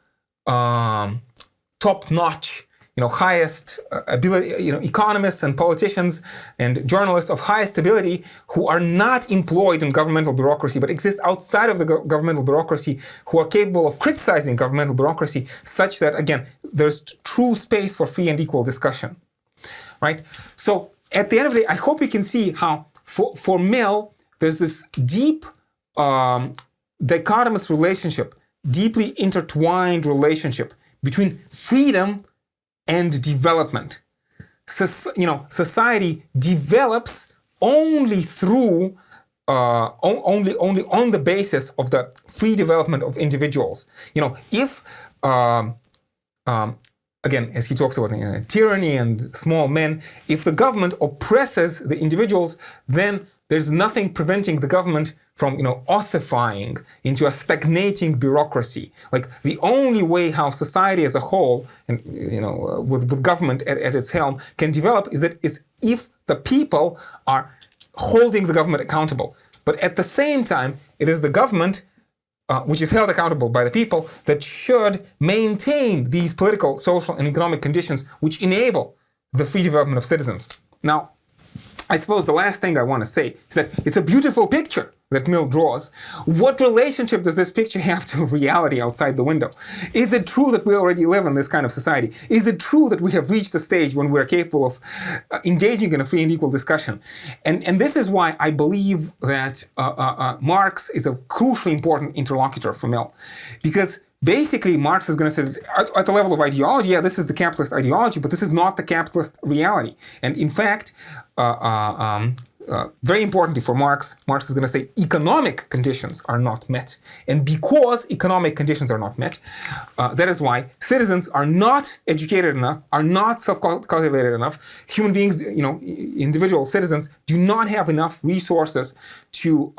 A: highest ability, economists and politicians and journalists of highest ability who are not employed in governmental bureaucracy, but exist outside of the governmental bureaucracy, who are capable of criticizing governmental bureaucracy, such that, again, there's true space for free and equal discussion, right? So at the end of the day, I hope you can see how for Mill, there's this deep dichotomous relationship, deeply intertwined relationship between freedom and development. Society develops only through, only on the basis of the free development of individuals. If again, as he talks about tyranny and small men, if the government oppresses the individuals, then there's nothing preventing the government from, ossifying into a stagnating bureaucracy. Like the only way how society as a whole, and with government at its helm, can develop is if the people are holding the government accountable. But at the same time, it is the government, which is held accountable by the people, that should maintain these political, social, and economic conditions which enable the free development of citizens. Now, I suppose the last thing I want to say is that it's a beautiful picture that Mill draws. What relationship does this picture have to reality outside the window? Is it true that we already live in this kind of society? Is it true that we have reached a stage when we're capable of engaging in a free and equal discussion? And this is why I believe that Marx is a crucially important interlocutor for Mill. Because basically, Marx is going to say that at the level of ideology, yeah, this is the capitalist ideology, but this is not the capitalist reality. And in fact, very importantly for Marx is going to say economic conditions are not met. And because economic conditions are not met, that is why citizens are not educated enough, are not self-cultivated enough. Human beings, individual citizens, do not have enough resources to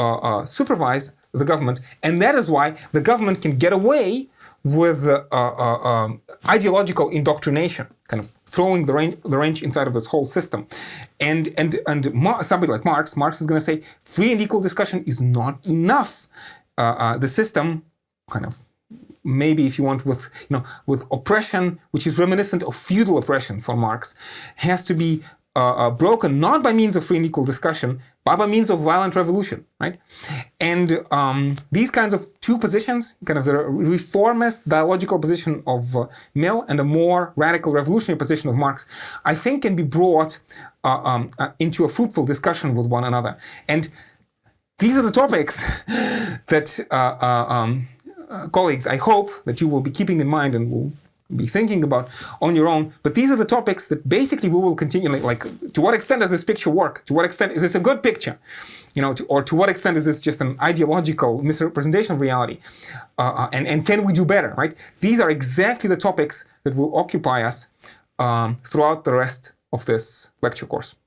A: supervise the government. And that is why the government can get away with ideological indoctrination, kind of throwing the wrench inside of this whole system. And somebody like Marx is going to say free and equal discussion is not enough. The system, kind of, maybe if you want, with oppression, which is reminiscent of feudal oppression for Marx, has to be broken not by means of free and equal discussion, but by means of violent revolution, right? And these kinds of two positions, kind of the reformist dialogical position of Mill and a more radical revolutionary position of Marx, I think can be brought into a fruitful discussion with one another. And these are the topics that, colleagues, I hope that you will be keeping in mind and will be thinking about on your own. But these are the topics that basically we will continue, like to what extent does this picture work? To what extent is this a good picture? Or to what extent is this just an ideological misrepresentation of reality? And can we do better, right? These are exactly the topics that will occupy us throughout the rest of this lecture course.